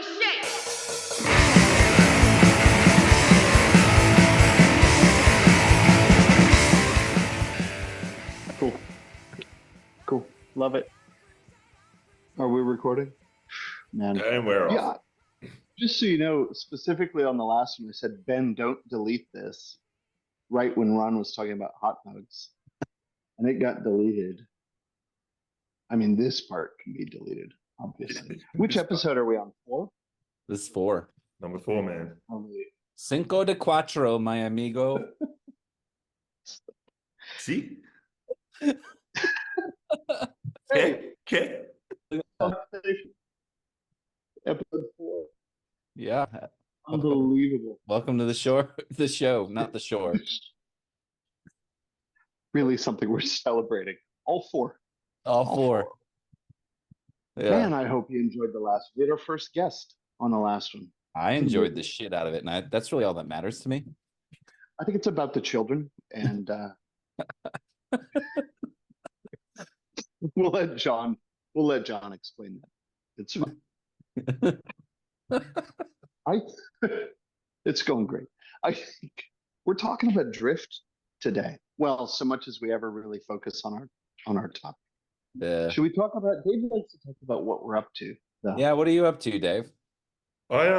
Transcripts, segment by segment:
shape. Cool. Love it. Are we recording? Man. And we're off. Yeah. Just so you know, specifically on the last one, I said, Ben, don't delete this right when Ron was talking about hot dogs. And it got deleted. I mean, this part can be deleted, obviously. Which episode are we on? 4? This is 4. Number 4, man. Cinco de cuatro, my amigo. See? Hey, Okay. episode 4. Yeah. Unbelievable. Welcome to the shore. The show, not the shore. Really something we're celebrating. All 4. All 4. Yeah. Man, I hope you enjoyed the last. We had our first guest on the last one. I enjoyed the shit out of it, and that's really all that matters to me. I think it's about the children, and we'll let John explain that. It's fine. It's going great. I think we're talking about drift today. Well, so much as we ever really focus on our topic. Yeah. Should we talk about? Dave likes to talk about what we're up to. Though. Yeah. What are you up to, Dave? I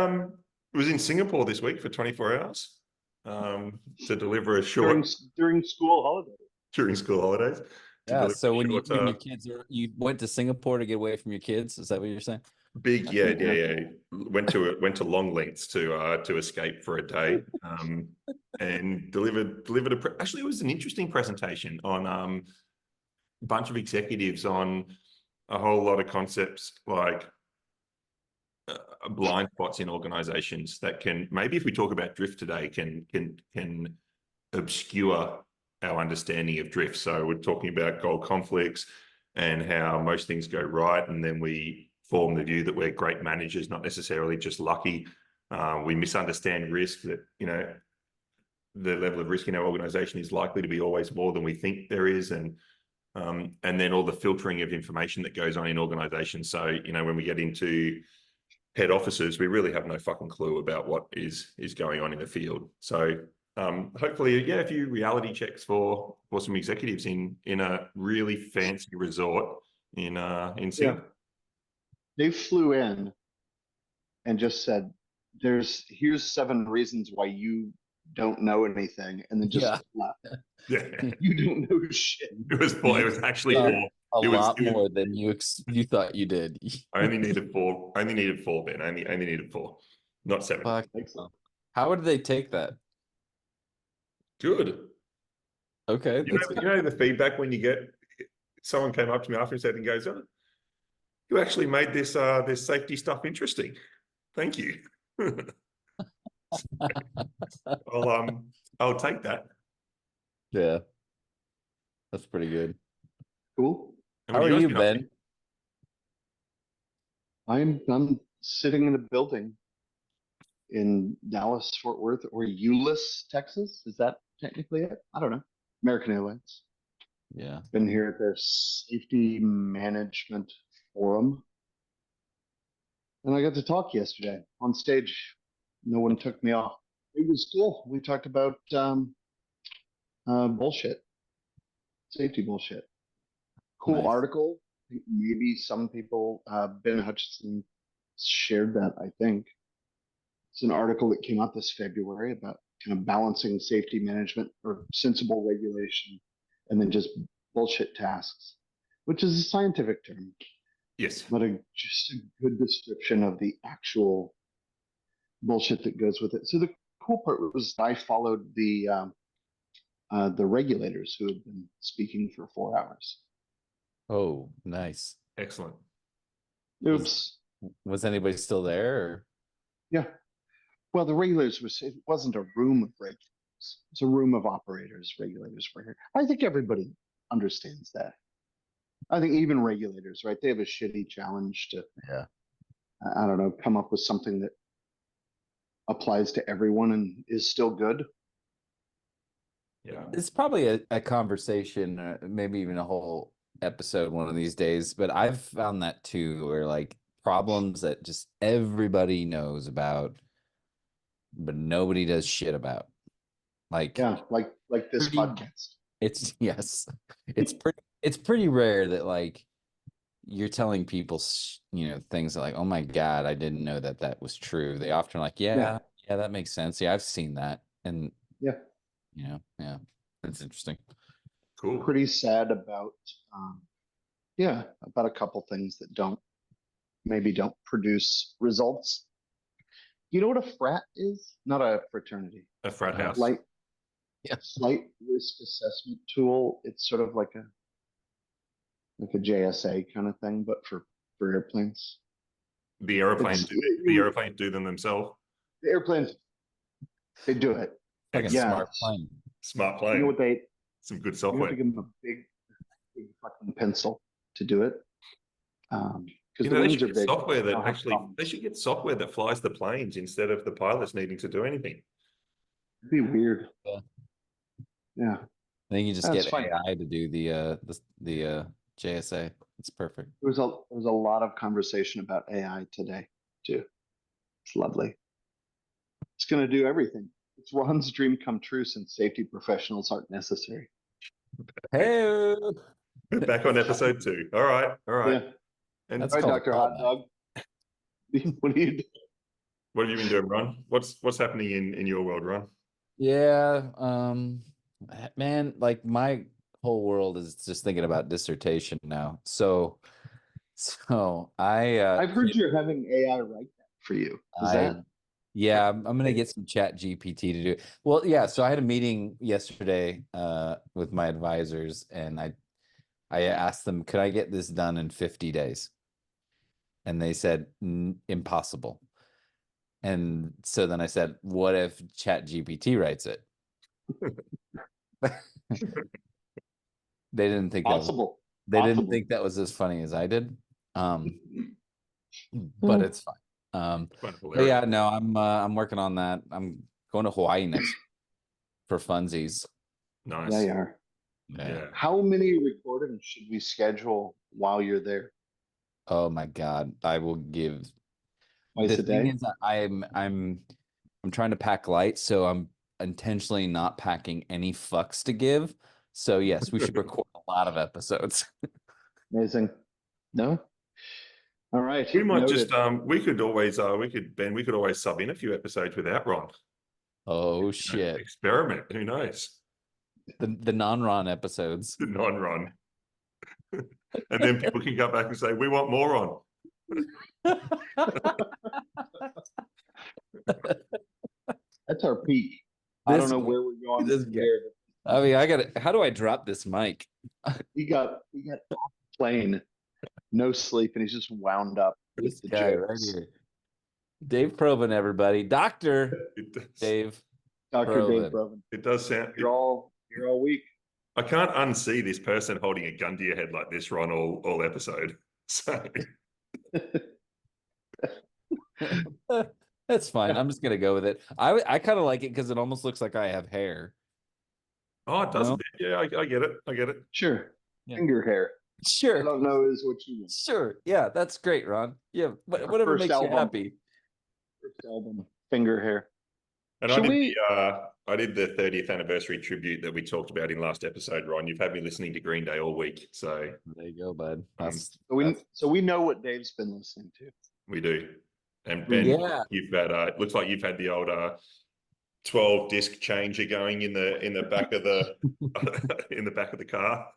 was in Singapore this week for 24 hours to deliver a short during school holidays. During school holidays. Yeah. So when your kids you went to Singapore to get away from your kids, is that what you're saying? Big, yeah. Went to long lengths to escape for a day, and delivered actually it was an interesting presentation on a bunch of executives on a whole lot of concepts like blind spots in organizations that can, maybe if we talk about drift today, can obscure our understanding of drift. So we're talking about goal conflicts and how most things go right, and then we form the view that we're great managers, not necessarily just lucky. We misunderstand risk, that the level of risk in our organization is likely to be always more than we think there is, and then all the filtering of information that goes on in organizations. So when we get into head offices, we really have no fucking clue about what is going on in the field. So hopefully, a few reality checks for some executives in a really fancy resort in Singapore. They flew in and just said, here's 7 reasons why you don't know anything, and then just left. Yeah. You don't know shit. It was actually more. A lot more than you thought you did. I only needed 4. I only needed 4, Ben. I only needed 4, not 7. Fuck. How would they take that? Good. Okay. You know the feedback when you get someone came up to me after and said and goes, "Oh, you actually made this safety stuff interesting. Thank you." I'll take that. Yeah. That's pretty good. Cool. How are you, Ben? I'm sitting in a building in Dallas, Fort Worth, or Euless, Texas. Is that technically it? I don't know. American Airlines. Yeah. Been here at their safety management forum. And I got to talk yesterday on stage. No one took me off. It was cool. We talked about bullshit. Safety bullshit. Cool Nice. article. Maybe some people, Ben Hutchinson shared that, I think. It's an article that came out this February about kind of balancing safety management or sensible regulation and then just bullshit tasks, which is a scientific term. Yes. But just a good description of the actual bullshit that goes with it. So the cool part was I followed the regulators who had been speaking for 4 hours. Oh, nice. Excellent. Oops. Was anybody still there? Or? Yeah. Well, the regulators it wasn't a room of regulators. It's a room of operators. Regulators were here. I think everybody understands that. I think even regulators, right? They have a shitty challenge to, I don't know, come up with something that applies to everyone and is still good. Yeah. It's probably a conversation, maybe even a whole episode one of these days, but I've found that too, where like problems that just everybody knows about, but nobody does shit about. Like, Yeah, like this Pretty- podcast. it's yes, it's pretty rare that like you're telling people, things like, oh my God, I didn't know that that was true. They often are like, yeah, that makes sense. Yeah, I've seen that. And, Yeah. Yeah, that's interesting. Cool. Pretty sad about, about a couple things that maybe don't produce results. You know what a frat is? Not a fraternity. A frat house. Like, Yeah. Flight risk assessment tool. It's sort of like a JSA kind of thing, but for airplanes. The airplanes, It's- the airplanes do them themselves. The airplanes, they do it. Fucking Yeah. smart plane. Smart You know plane. what they? Some good You have software. to give them a big fucking pencil to do it. Because You the know, they wings should are get big. software They that don't have actually, problems. they should get software that flies the planes instead of the pilots needing to do anything. It'd be weird. Yeah. Yeah. I think you just That's get fine. AI to do the JSA. It's perfect. There was a lot of conversation about AI today too. It's lovely. It's going to do everything. It's Ron's dream come true since safety professionals aren't necessary. Hey, Back on episode 2. All right. All right. Yeah. And That's All right, called a Dr. Hot callback. Dog. What do you do? what have you been doing, Ron? What's happening in your world, Ron? Yeah, man, like my whole world is just thinking about dissertation now. So I've heard you're having AI write that for you. Is that? Yeah, I'm gonna get some Chat GPT to do it. Well, yeah, so I had a meeting yesterday with my advisors, and I asked them, could I get this done in 50 days? And they said impossible. And so then I said, what if Chat GPT writes it? They didn't think Possible. they didn't Possible. think that was as funny as I did. But it's fine. But yeah, no, I'm working on that. I'm going to Hawaii next for funsies. Nice. Yeah, you are. Yeah. How many recordings should we schedule while you're there? Oh my God. I will give Twice the a thing day? is I'm trying to pack light, so I'm intentionally not packing any fucks to give. So yes, we should record a lot of episodes. Amazing. No? All right. We might Noted. just we could always we could always sub in a few episodes without Ron. Oh shit. Experiment. Who knows? The non-Ron episodes. The non-Ron. And then people can come back and say, we want more Ron. That's our peak. I don't know where we're going this from guy. here. I mean, how do I drop this mic? He got off the plane, no sleep, and he's just wound up with This the guy right jokes. here. Dave Probin, everybody. Dr. It does, Dave. Dr. Dave Probin. Broven. it does sound. You're all weak. I can't unsee this person holding a gun to your head like this, Ron, all episode. So That's fine. I'm just gonna go with it. I kind of like it because it almost looks like I have hair. oh, it does. No? A bit. Yeah, I get it. I get it. Sure. Yeah. Finger hair. I Sure. don't know is what you want. Sure. Yeah, that's great, Ron. Yeah, whatever first makes album. you happy. First album. Finger hair. And Should we- I did the 30th anniversary tribute that we talked about in last episode, Ron. You've had me listening to Green Day all week, so There you go, bud. So we know what Dave's been listening to. we do. And Ben, Yeah. you've had it looks like you've had the old 12 disc changer going in the back of the in the back of the car.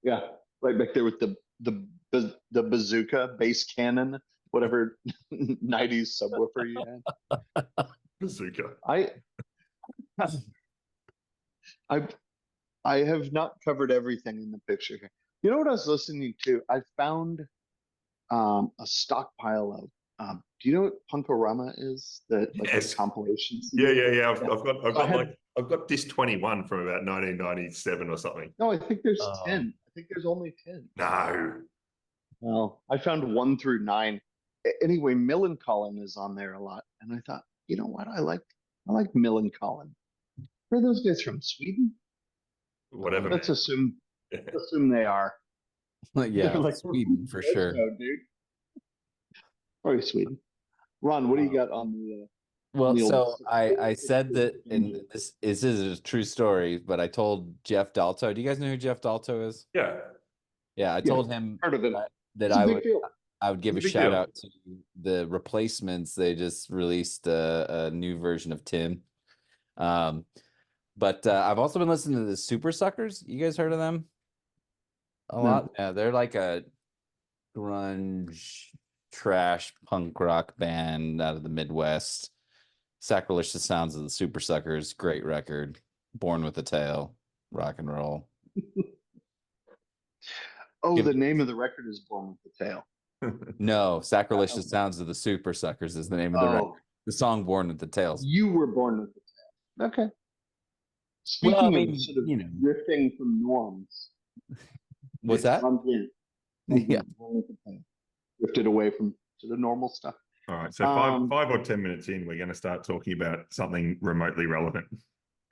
Yeah, right back there with the bazooka bass cannon, whatever 90s subwoofer you had. Bazooka. I have not covered everything in the picture here. You know what I was listening to? I found a stockpile of. Do you know what Punkorama is? Yes. Compilations. Yeah. Yeah. I've got disc 21 from about 1997 or something. No, I think there's 10. I think there's only 10. No. Well, I found 1 through 9. Anyway, Millencolin is on there a lot, and I thought, you know what? I like Millencolin. Where are those guys from? Sweden? Whatever. Let's assume they are. Yeah, They're like, Sweden for Let's sure. go, dude. Sorry, Sweden. Ron, what do you Um, got on the Well, the old so I support said that, and engine? this is a true story, but I told Jeff Dalto. Do you guys know who Jeff Dalto is? Yeah, Yeah, I Yeah, told him heard of it. that It's a big deal. I would give a It's a big shout deal. out to the Replacements. They just released a new version of Tim. Um, but I've also been listening to the Super Suckers. You guys heard of them? A No. lot. Yeah, they're like a grunge trash punk rock band out of the Midwest. Sacrilegious Sounds of the Super Suckers, great record. Born with a Tail, rock and roll. Oh, Give the it- name of the record is Born with the Tail. No, Sacrilegious okay. Sounds of the Super Suckers is the name of the record. Oh, The song Born with the Tails. you were born with the tail. Okay. Well, I Speaking of mean, sort of you know, drifting from norms, what's that? Ron Ginn, Yeah. Born with the Tail. Drifted away from sort of normal stuff. All right, so five or 10 minutes in, we're going to start talking about something remotely relevant.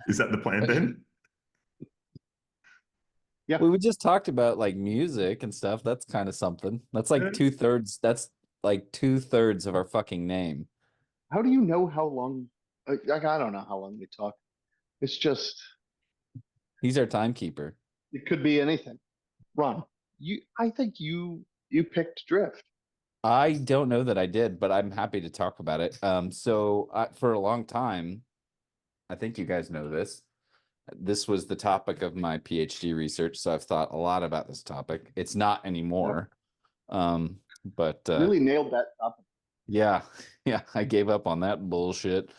Is that the plan then? Yeah. We just talked about like music and stuff. That's kind of something. That's like Yeah. 2/3. That's like 2/3 of our fucking name. How do you know how long? Like, I don't know how long we talk. It's just, He's our timekeeper. it could be anything. Ron, I think you picked Drift. I don't know that I did, but I'm happy to talk about it. So for a long time, I think you guys know this. This was the topic of my PhD research, so I've thought a lot about this topic. It's not anymore. But Really nailed that topic. yeah, yeah, I gave up on that bullshit.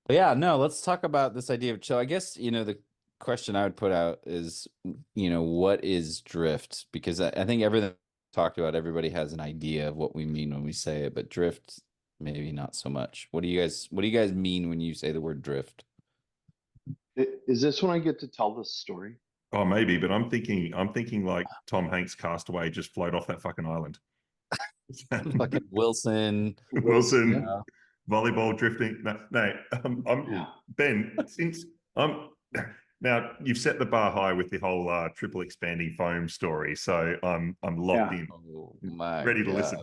But yeah, no, let's talk about this idea of chill. I guess, the question I would put out is, what is drift? Because I think everything talked about, everybody has an idea of what we mean when we say it, but drift, maybe not so much. What do you guys mean when you say the word drift? Is this when I get to tell this story? Oh, maybe, but I'm thinking like Tom Hanks Castaway, just float off that fucking island. Fucking Wilson. Wilson, Yeah. volleyball drifting. No, I'm Yeah. Ben. Since I'm now, you've set the bar high with the whole triple expanding foam story, so I'm locked Yeah. in, Oh my ready to God. listen.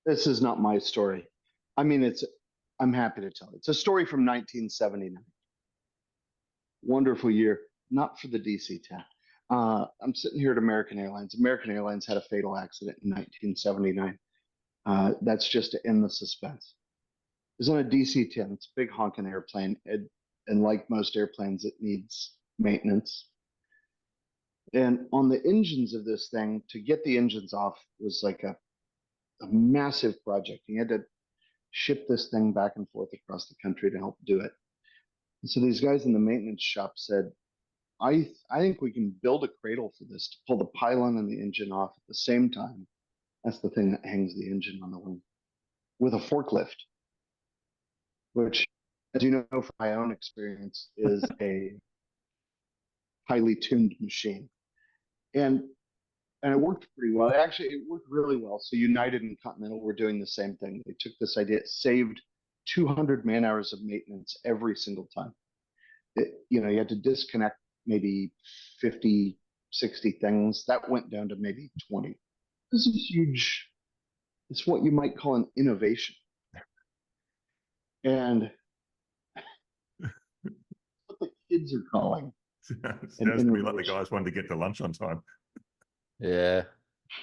This is not my story. I mean, I'm happy to tell it. It's a story from 1979. Wonderful year, not for the DC-10. I'm sitting here at American Airlines. American Airlines had a fatal accident in 1979. That's just to end the suspense. It was on a DC-10. It's a big honking airplane. And like most airplanes, it needs maintenance. And on the engines of this thing, to get the engines off was like a massive project. You had to ship this thing back and forth across the country to help do it. And so these guys in the maintenance shop said, I think we can build a cradle for this to pull the pylon and the engine off at the same time. That's the thing that hangs the engine on the wing with a forklift, which, as you know from my own experience, is a highly tuned machine. And it worked pretty well. Actually, it worked really well. So United and Continental were doing the same thing. They took this idea, it saved 200 man hours of maintenance every single time. You had to disconnect maybe 50, 60 things. That went down to maybe 20. This is huge. It's what you might call an innovation. And what the kids are calling. Sounds to me like the guys wanted to get to lunch on time. Yeah.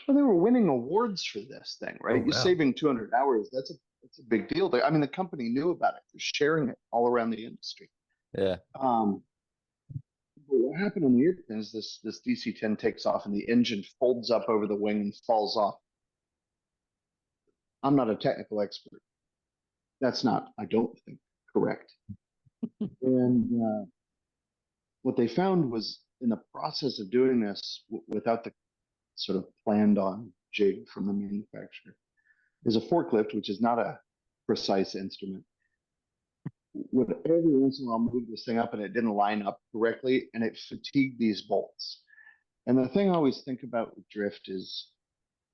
Well, they were winning awards for this thing, right? Oh, You're wow. saving 200 hours. That's a big deal. I mean, the company knew about it. They're sharing it all around the industry. Yeah. But what happened on the airplane is this DC-10 takes off and the engine folds up over the wing and falls off. I'm not a technical expert. That's not, I don't think, correct. And what they found was in the process of doing this without the sort of planned on jig from the manufacturer, is a forklift, which is not a precise instrument, would every once in a while move this thing up and it didn't line up correctly and it fatigued these bolts. And the thing I always think about with drift is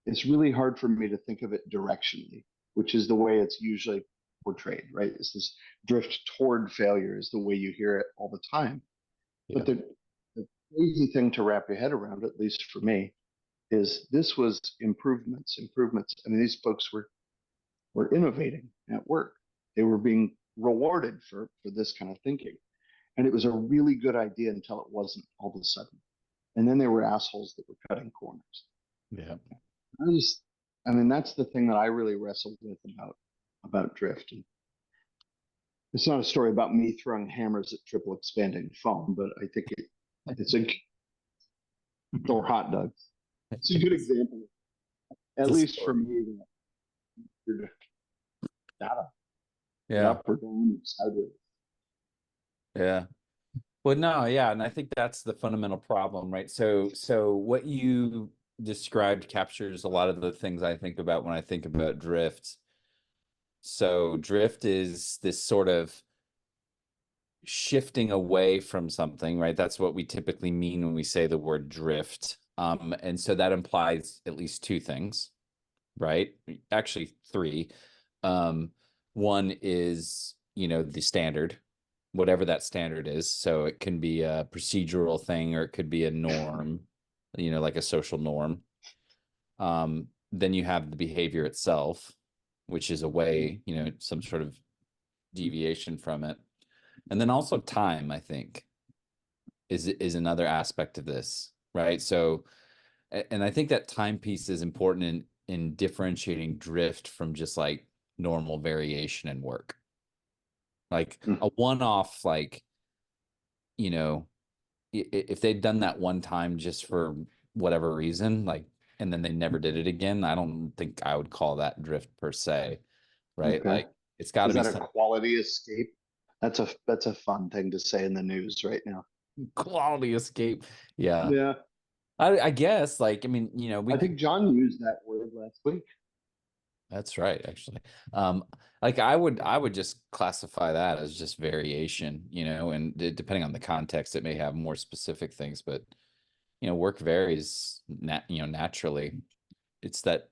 it's really hard for me to think of it directionally, which is the way it's usually portrayed, right? It's this drift toward failure is the way you hear it all the time. Yeah. But the crazy thing to wrap your head around, at least for me, is this was improvements. I mean, these folks were innovating at work. They were being rewarded for this kind of thinking. And it was a really good idea until it wasn't all of a sudden. And then there were assholes that were cutting corners. Yeah. I mean, that's the thing that I really wrestled with about drift. And it's not a story about me throwing hammers at triple expanding foam, but I think it's a or hot dogs. It's a good example, at least for me. Data, Yeah. up or down, sideways. Yeah. Well, no, yeah, and I think that's the fundamental problem, right? So what you described captures a lot of the things I think about when I think about drift. So drift is this sort of shifting away from something, right? That's what we typically mean when we say the word drift. And so that implies at least two things, right? Actually, three. One is, the standard, whatever that standard is. So it can be a procedural thing, or it could be a norm, like a social norm. Then you have the behavior itself, which is a way, some sort of deviation from it. And then also time, I think, is another aspect of this, right? So, and I think that time piece is important in differentiating drift from just like normal variation in work. Like a one-off, like, if they'd done that one time just for whatever reason, like, and then they never did it again, I don't think I would call that drift per se, right? Okay. Like it's got to Is be that a some quality escape? That's a fun thing to say in the news right now. quality escape. Yeah. Yeah, I guess, like, I mean, I think John used that word last week. that's right, actually. Like I would just classify that as just variation, and depending on the context, it may have more specific things, but work varies naturally. It's that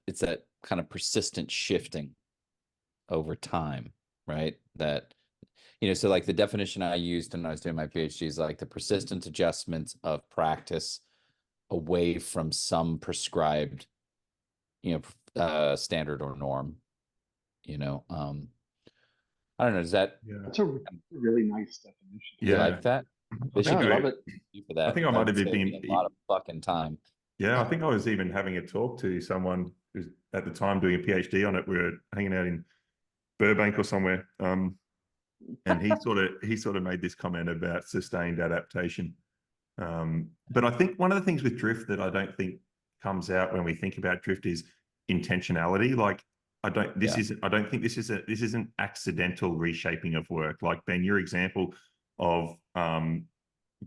kind of persistent shifting over time, right? That, so like the definition I used when I was doing my PhD is like the persistent adjustments of practice away from some prescribed, standard or norm, I don't know. Does that, Yeah. That's a really nice definition. you Yeah. like that? I They think should I I- love it. do for that. I think I might have That'd save been- me a lot of fucking time. Yeah, I think I was even having a talk to someone who's at the time doing a PhD on it. We were hanging out in Burbank or somewhere. And he sort of made this comment about sustained adaptation. But I think one of the things with drift that I don't think comes out when we think about drift is intentionality. Like I don't think this is an accidental reshaping of work. Like Ben, your example of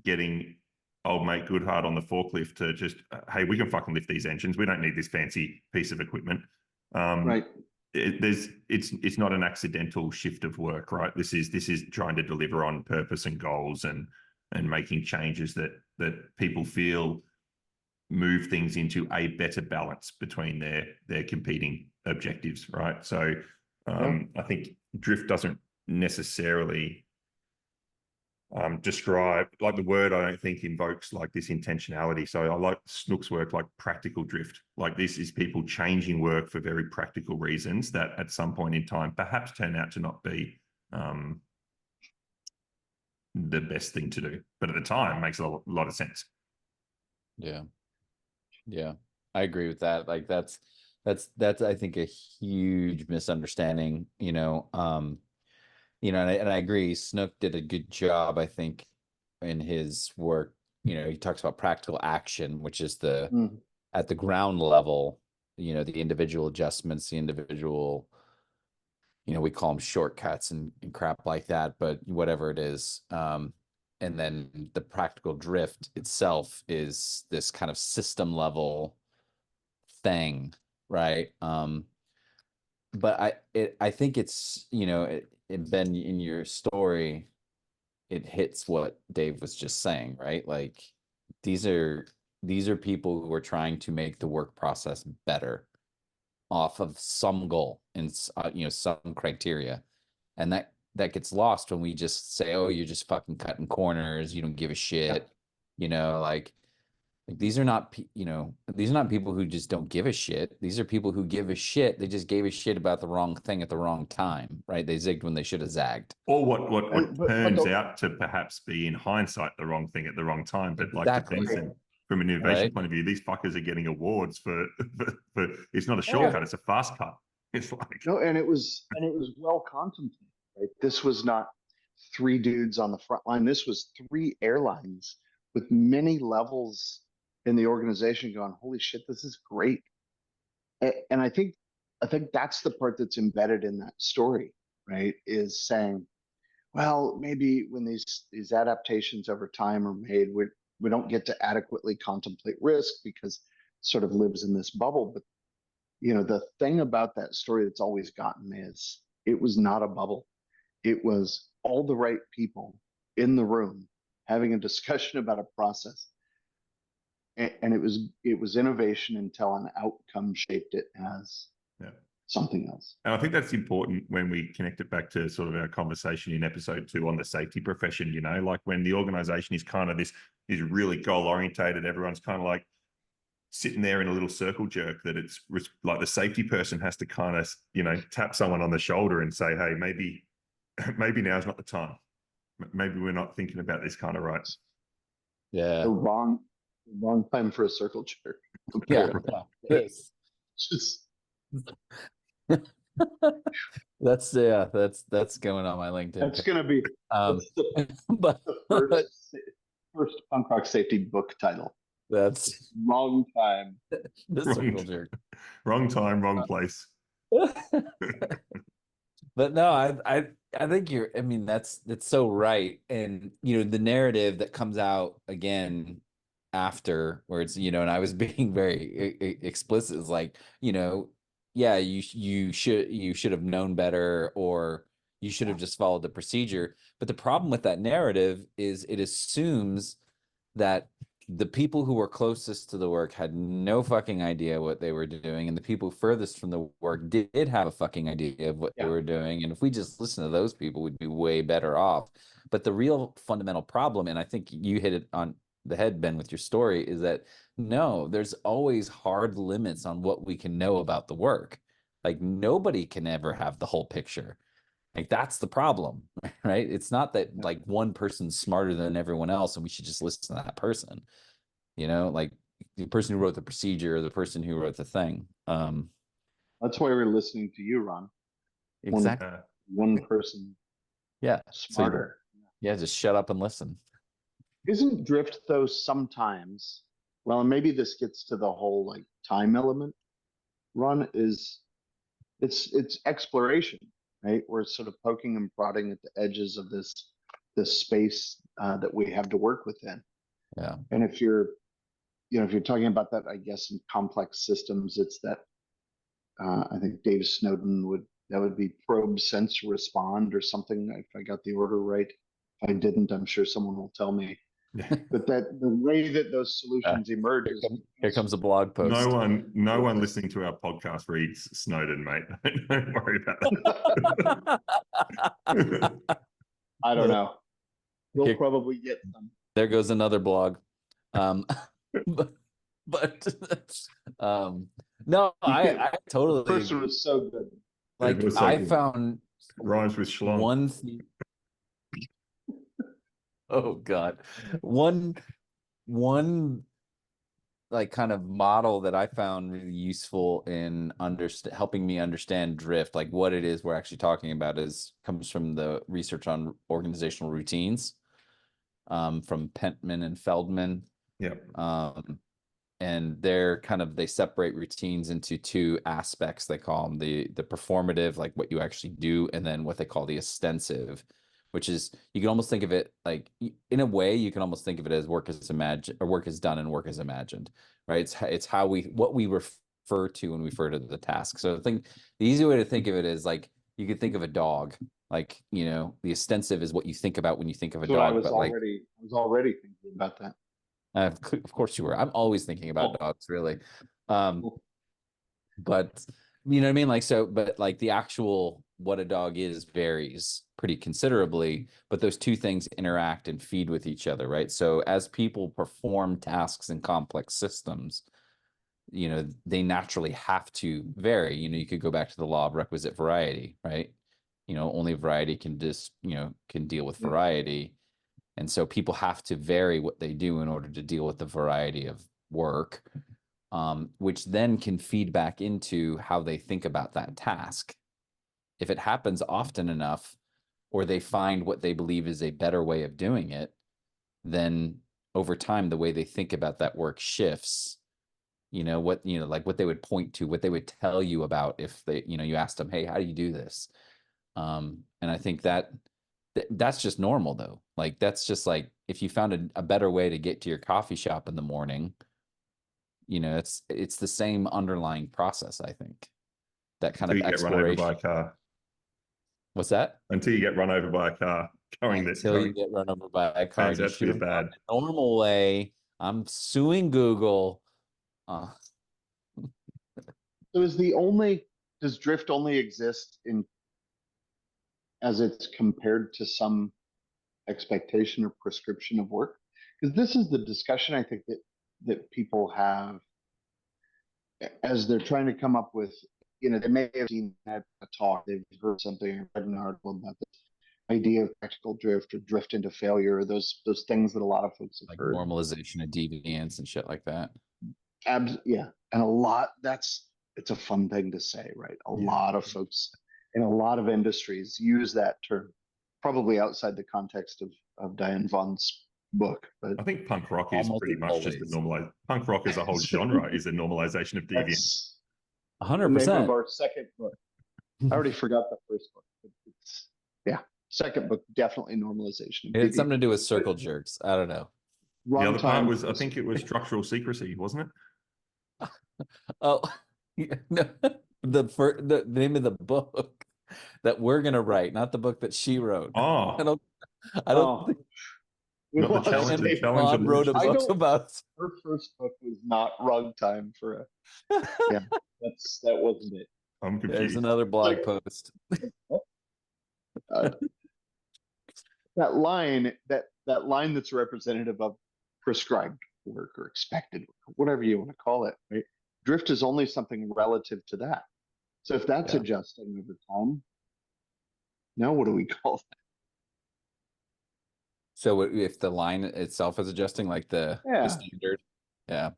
getting old mate Goodhart on the forklift to just, hey, we can fucking lift these engines. We don't need this fancy piece of equipment. Right. It's not an accidental shift of work, right? This is trying to deliver on purpose and goals and making changes that people feel move things into a better balance between their competing objectives, right? So I think drift doesn't necessarily describe, like the word I don't think invokes like this intentionality. So I like Snook's work like practical drift. Like this is people changing work for very practical reasons that at some point in time perhaps turn out to not be the best thing to do, but at the time makes a lot of sense. Yeah, I agree with that. Like that's I think a huge misunderstanding, and I agree. Snook did a good job, I think, in his work. He talks about practical action, which is at the ground level, the individual adjustments, the individual, we call them shortcuts and crap like that, but whatever it is. And then the practical drift itself is this kind of system level thing, right? But I think it's, Ben, in your story, it hits what Dave was just saying, right? Like these are people who are trying to make the work process better off of some goal and some criteria, and that gets lost when we just say, oh, you're just fucking cutting corners, you don't give a shit, like Like these are not, these are not people who just don't give a shit. These are people who give a shit. They just gave a shit about the wrong thing at the wrong time, right? They zigged when they should have zagged. Or what But turns out to perhaps be in hindsight the wrong thing at the wrong time. But like Exactly. the Tencent, from an innovation Right. point of view, these fuckers are getting awards for it's not a Yeah. shortcut, it's a fast cut. It's like No, and it was well contemplated, right? This was not three dudes on the front line. This was three airlines with many levels in the organization going, holy shit, this is great. And I think that's the part that's embedded in that story, right? Is saying, well, maybe when these adaptations over time are made, we don't get to adequately contemplate risk because it sort of lives in this bubble. But the thing about that story that's always gotten me is it was not a bubble. It was all the right people in the room having a discussion about a process. And it was innovation until an outcome shaped it as something else. And I think that's important when we connect it back to sort of our conversation in episode 2 on the safety profession, like when the organization is kind of is really goal orientated, everyone's kind of like sitting there in a little circle jerk, that it's like the safety person has to kind of, tap someone on the shoulder and say, hey, maybe now's not the time. Maybe we're not thinking about this kind of right. Yeah. The wrong time for a circle jerk. Yeah. Yes. Just That's going on my LinkedIn. that's gonna be that's but the first punk rock safety book title. that's Wrong time. the circle jerk. Wrong time, wrong place. But no, I think that's so right. And the narrative that comes out again after, where it's and I was being very explicit, is like, yeah, you should have known better, or you should have just followed the procedure. But the problem with that narrative is it assumes that the people who were closest to the work had no fucking idea what they were doing, and the people furthest from the work did have a fucking idea of what they were doing. And if we just listen to those people, we'd be way better off. But the real fundamental problem, and I think you hit it on the head, Ben, with your story, is that no, there's always hard limits on what we can know about the work. Like nobody can ever have the whole picture. Like that's the problem, right? It's not that like one person's smarter than everyone else and we should just listen to that person. Like the person who wrote the procedure, or the person who wrote the thing. That's why we're listening to you, Ron. Exactly. One person. Yeah. Smarter. Yeah, just shut up and listen. Isn't drift though sometimes? Well, and maybe this gets to the whole like time element. Ron, is it's exploration, right? We're sort of poking and prodding at the edges of this space that we have to work within. Yeah. And if you're talking about that, I guess in complex systems, it's that I think Dave Snowden would be probe, sense, respond, or something. If I got the order right, if I didn't, I'm sure someone will tell me. But that the way that those solutions emerge is Here comes a blog post. No one listening to our podcast reads Snowden, mate. Don't worry about that. I don't know. We'll probably get some. There goes another blog. No, I totally. The person was so good. Like so I good. found Rhymes with schlong. one thing. Oh God, one like kind of model that I found really useful in helping me understand drift, like what it is we're actually talking about, comes from the research on organizational routines, from Pentman and Feldman. Yeah. And they separate routines into two aspects. They call them the performative, like what you actually do, and then what they call the ostensive, which is, you can almost think of it like, in a way, you can almost think of it as work is imagined, or work is done and work is imagined, right? It's what we refer to when we refer to the task. So I think the easy way to think of it is like, you could think of a dog, like, the ostensive is what you think about when you think of a dog. I was already thinking about that. Of course you were. I'm always thinking about dogs, really. But you know what I mean? Like, so, but like the actual what a dog is varies pretty considerably, but those two things interact and feed with each other, right? So as people perform tasks in complex systems, you know, they naturally have to vary. You know, you could go back to the law of requisite variety, right? You know, only variety can can deal with variety. And so people have to vary what they do in order to deal with the variety of work, which then can feed back into how they think about that task. If it happens often enough, or they find what they believe is a better way of doing it, then over time, the way they think about that work shifts. You know, like what they would point to, what they would tell you about if they, you asked them, hey, how do you do this? And I think that's just normal though. Like, that's just like, if you found a better way to get to your coffee shop in the morning, it's the same underlying process, I think. That kind Until of you get run over by a exploration. car. What's that? Until you get run over by a car Until you get run over by a car, turns you out to should be have bad. gone the normal way. I'm suing Google. So does drift only exist as it's compared to some expectation or prescription of work? Because this is the discussion I think that people have as they're trying to come up with, they may have seen a talk, they've heard something or read an article about this idea of practical drift or drift into failure, or those things that a lot of folks have Like heard. normalization of deviance and shit like that. Yeah. And it's a fun thing to say, right? A Yeah. lot of folks in a lot of industries use that term, probably outside the context of Diane Vaughn's book. But I think punk rock is Almost pretty much just a always. normalized. Punk rock as a whole genre is a normalization of deviance. that's the name of 100%. our second book. I already forgot the first book. But second book, definitely normalization. It had something to do with circle jerks. I don't know. The other part was, I think it was structural secrecy, wasn't it? Oh, no. The name of the book that we're gonna write, not the book that she wrote. Oh, I don't think not the Well, challenge. The Dave challenge of Vaughn wrote a launches. book about. her first book was not Rugtime for a that wasn't it. I'm There's confused. another blog Like- post. Uh, that line that's representative of prescribed work or expected work, whatever you want to call it, right? Drift is only something relative to that. So if that's Yeah. adjusting over time, now what do we call that? So if the line itself is adjusting, like the standard, yeah.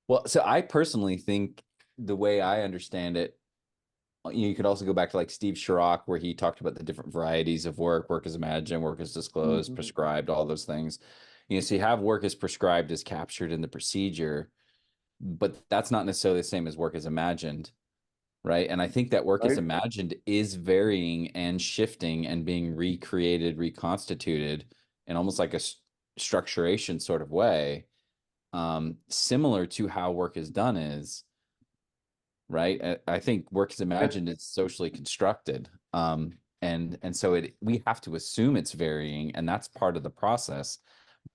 Well, so I personally think the way I understand it, you could also go back to like Steve Shirok, where he talked about the different varieties of work as imagined, work as disclosed, prescribed, all those things. So you have work as prescribed as captured in the procedure, but that's not necessarily the same as work as imagined, right? And I think that work as Right. imagined is varying and shifting and being recreated, reconstituted in almost like a structuration sort of way, similar to how work is done is. Right. I think work is imagined, it's socially constructed. And so we have to assume it's varying, and that's part of the process,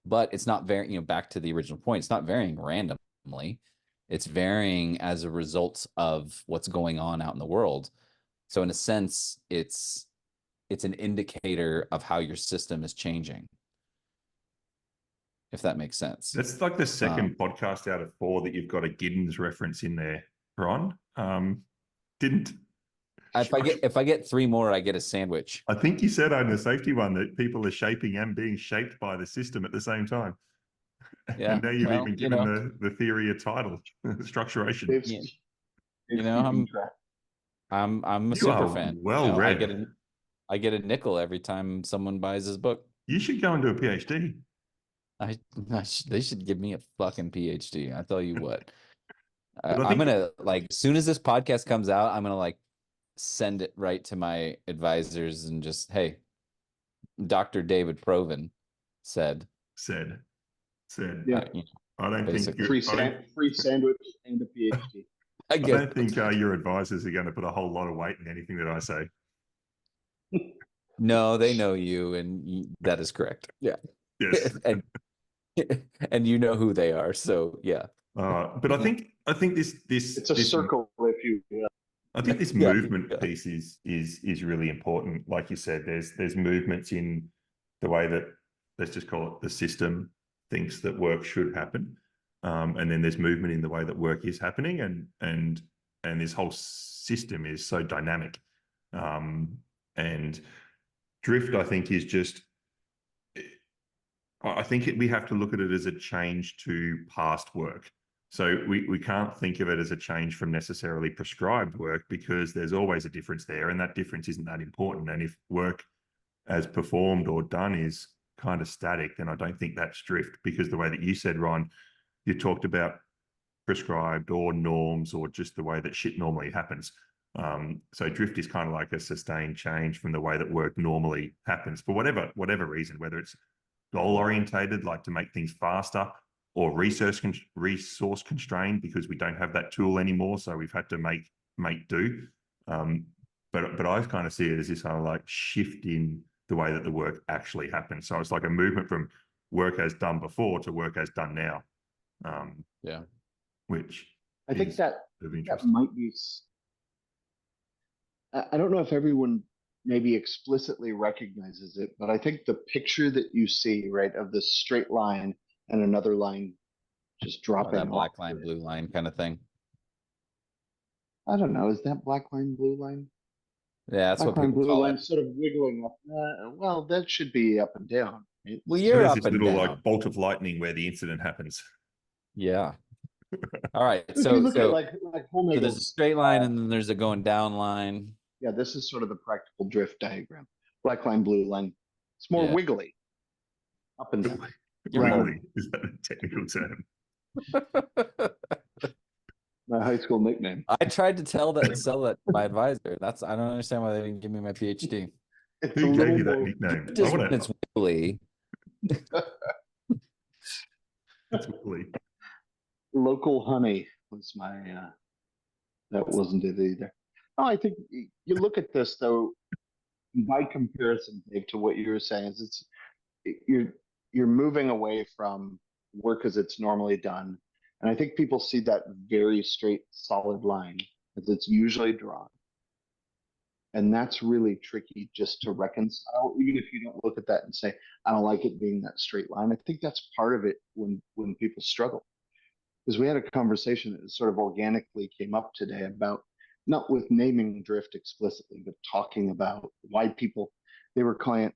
but it's not varying, back to the original point, it's not varying randomly. It's varying as a result of what's going on out in the world. So in a sense, it's an indicator of how your system is changing, if that makes sense. That's like the second podcast out of 4 that you've got a Giddens reference in there, Ron. Didn't If I get 3 more, I get a sandwich. I think you said on the safety one that people are shaping and being shaped by the system at the same time. Yeah. And now you've even given the theory a title, structuration. I'm a You super are fan. well read. I get a nickel every time someone buys his book. You should go and do a PhD. They should give me a fucking PhD. I tell you what. But I I'm think- gonna, like, as soon as this podcast comes out, I'm gonna like send it right to my advisors and just, hey, Dr. David Proven said. Yeah. I don't think Free sandwich and a PhD. I don't think your advisors are going to put a whole lot of weight in anything that I say. No, they know you, and that is correct. Yeah. Yes. and you know who they are, so yeah. But I think this It's a circle, if you will. I think this Yeah. movement piece is really important. Like you said, there's movements in the way that, let's just call it, the system thinks that work should happen, and then there's movement in the way that work is happening, and this whole system is so dynamic. And drift, I think, is just. I think we have to look at it as a change to past work. So we can't think of it as a change from necessarily prescribed work, because there's always a difference there, and that difference isn't that important. And if work as performed or done is kind of static, then I don't think that's drift, because the way that you said, Ron, you talked about prescribed or norms or just the way that shit normally happens. So drift is kind of like a sustained change from the way that work normally happens for whatever reason, whether it's goal orientated, like to make things faster, or resource constrained because we don't have that tool anymore, so we've had to make do. But I kind of see it as this kind of like shift in the way that the work actually happens. So it's like a movement from work as done before to work as done now. Yeah. Which I think is that of that interest. might be. I don't know if everyone maybe explicitly recognizes it, but I think the picture that you see, right, of this straight line and another line just Or dropping that black off line, it. blue line kind of thing. I don't know. Is that black line, blue line? Yeah, that's Black what line, people blue call line it. sort of wiggling up. Well, that should be up and down. Right? Well, So you're there's up this and little down. like bolt of lightning where the incident happens. Yeah. All right. If you So look at so like so there's a Holnagel's, straight line and then there's a going down line. yeah, this is sort of the practical drift diagram. Black line, blue line. It's more Yeah. wiggly, up and down. You're Rather- Wiggly, is that a technical term? My high school nickname. I tried to sell that to my advisor. I don't understand why they didn't give me my PhD. It's a Who little gave you that more nickname? I Just want when to. it's wiggly. It's wiggly. local honey was my that wasn't it either. No, I think you look at this though, by comparison, Dave, to what you were saying, is you're moving away from work as it's normally done. And I think people see that very straight, solid line as it's usually drawn. And that's really tricky just to reconcile, even if you don't look at that and say, I don't like it being that straight line. I think that's part of it when people struggle. Because we had a conversation that sort of organically came up today about, not with naming drift explicitly, but talking about why people, they were calling it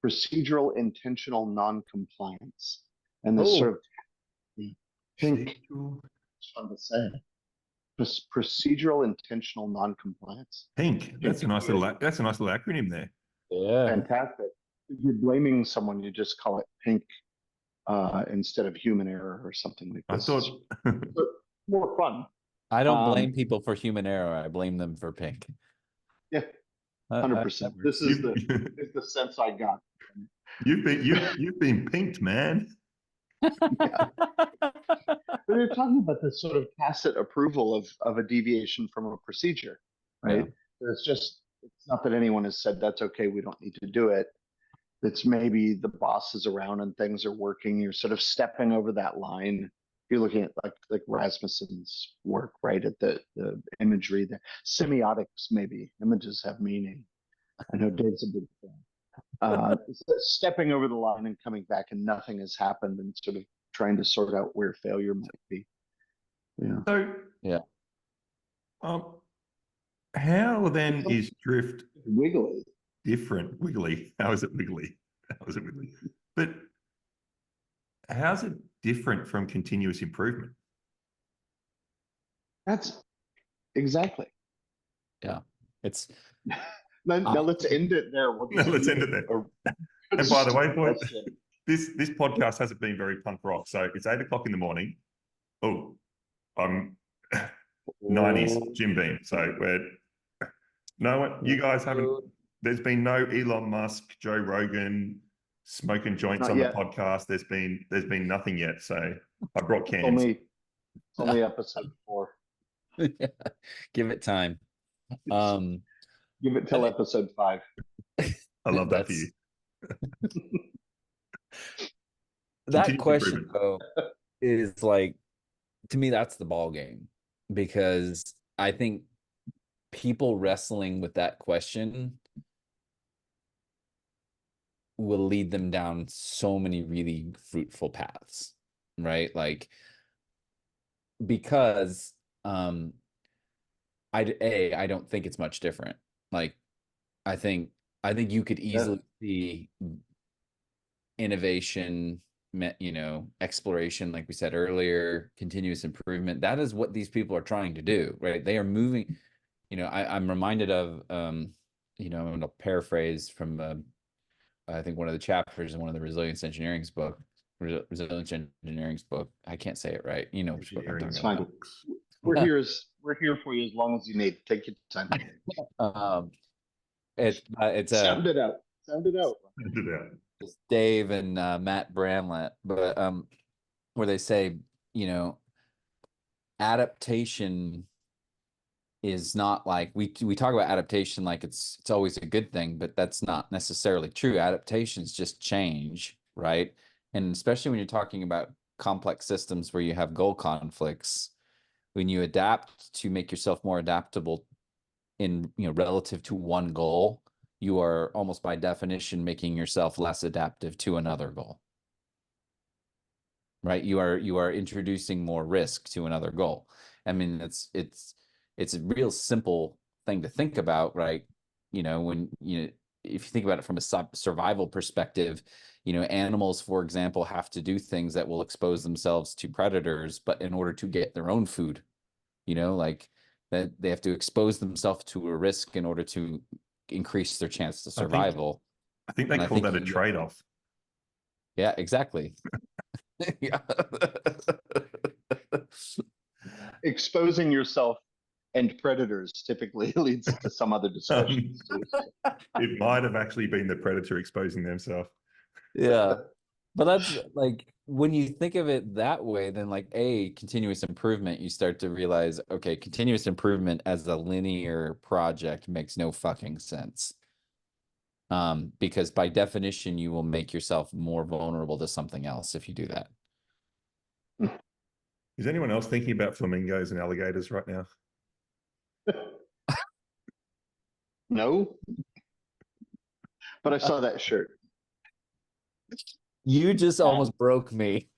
procedural intentional non-compliance. And this sort of pink, fun to say, procedural intentional non-compliance. Pink. That's a nice little acronym there. Yeah. Fantastic. If you're blaming someone, you just call it pink instead of human error or something like I this. thought More fun. I don't blame people for human error. I blame them for pink. Yeah, 100%. This is the sense I got. you've been pinked, man. Yeah. But you're talking about this sort of tacit approval of a deviation from a procedure, right? It's not that anyone has said that's okay, we don't need to do it. It's maybe the boss is around and things are working. You're sort of stepping over that line. You're looking at like Rasmussen's work, right? At the imagery, the semiotics, maybe images have meaning. I know Dave's a big fan. Stepping over the line and coming back and nothing has happened, and sort of trying to sort out where failure might be. Yeah. So Yeah. How then is drift Wiggly. different? Wiggly. How is it wiggly? How is it wiggly? But how's it different from continuous improvement? That's exactly. Yeah. It's Now let's end it there. Let's end it there. And by the way, boys, this podcast hasn't been very punk rock. So it's 8 o'clock in the morning. Oh, I'm 90s Jim Beam. So you guys haven't. There's been no Elon Musk, Joe Rogan smoking joints Not on yet. the podcast. There's been nothing yet. So I brought cans. Only episode 4. Give it time. Give it till episode 5. I love that for you. That Continuous question improvement. though is like, to me, that's the ball game, because I think people wrestling with that question will lead them down so many really fruitful paths, right? Like, because I don't think it's much different. Like, I think you could easily see innovation, exploration, like we said earlier, continuous improvement. That is what these people are trying to do, right? They are moving. I'm reminded of, I'm going to paraphrase from, I think one of the chapters in one of the resilience engineering's book. I can't say it right. Which book I'm It's talking fine. about. We're here for you as long as you need. Take your time. It's Sound it out. Sound it out. it's Dave and Matt Bramlett, but where they say, adaptation is not like we talk about adaptation like it's always a good thing, but that's not necessarily true. Adaptations just change, right? And especially when you're talking about complex systems where you have goal conflicts, when you adapt to make yourself more adaptable in, relative to one goal, you are almost by definition making yourself less adaptive to another goal. Right? You are introducing more risk to another goal. I mean, it's a real simple thing to think about, right? When if you think about it from a survival perspective, animals, for example, have to do things that will expose themselves to predators, but in order to get their own food, like that they have to expose themselves to a risk in order to increase their chance to survival. I think they call that a trade-off. Yeah, exactly. Yeah. Exposing yourself and predators typically leads to some other discussions. It might have actually been the predator exposing themselves. Yeah. But that's like, when you think of it that way, then like continuous improvement, you start to realize, okay, continuous improvement as a linear project makes no fucking sense. Because by definition, you will make yourself more vulnerable to something else if you do that. Is anyone else thinking about flamingos and alligators right now? No, but I saw that shirt. You just almost broke me.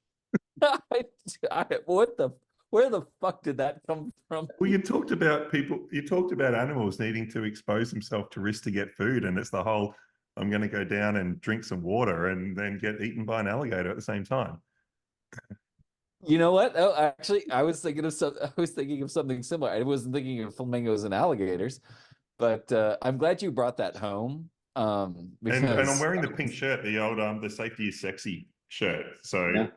Where the fuck did that come from? Well, you talked about animals needing to expose themselves to risk to get food, and it's the whole, I'm going to go down and drink some water and then get eaten by an alligator at the same time. You know what? Oh, actually, I was thinking of something similar. I wasn't thinking of flamingos and alligators, but I'm glad you brought that home. And I'm wearing the pink shirt, the old the safety is sexy shirt. So Yeah.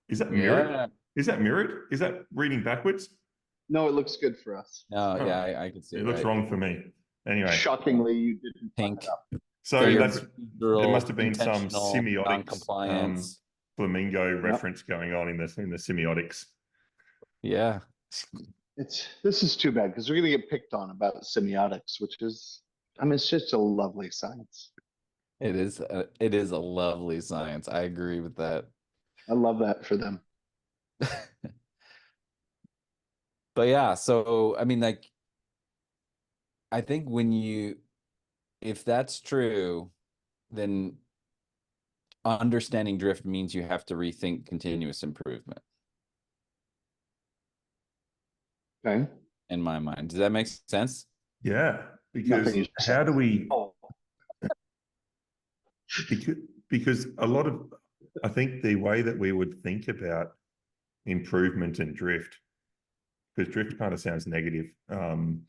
Is that mirrored? Yeah. Is that mirrored? Is that reading backwards? No, it looks good for us. No, yeah, I can see it. Looks wrong for me. Anyway, shockingly, you didn't pink. fuck it up. So there must have been some semiotics non-compliance. flamingo reference going on in the semiotics. Yeah. This is too bad because we're gonna get picked on about semiotics, which is, I mean, it's just a lovely science. It is a lovely science. I agree with that. I love that for them. But yeah, so I mean, like, I think if that's true, then understanding drift means you have to rethink continuous improvement. Okay. In my mind, does that make sense? Yeah, because how do we? Because a lot of, I think the way that we would think about improvement and drift, because drift kind of sounds negative, and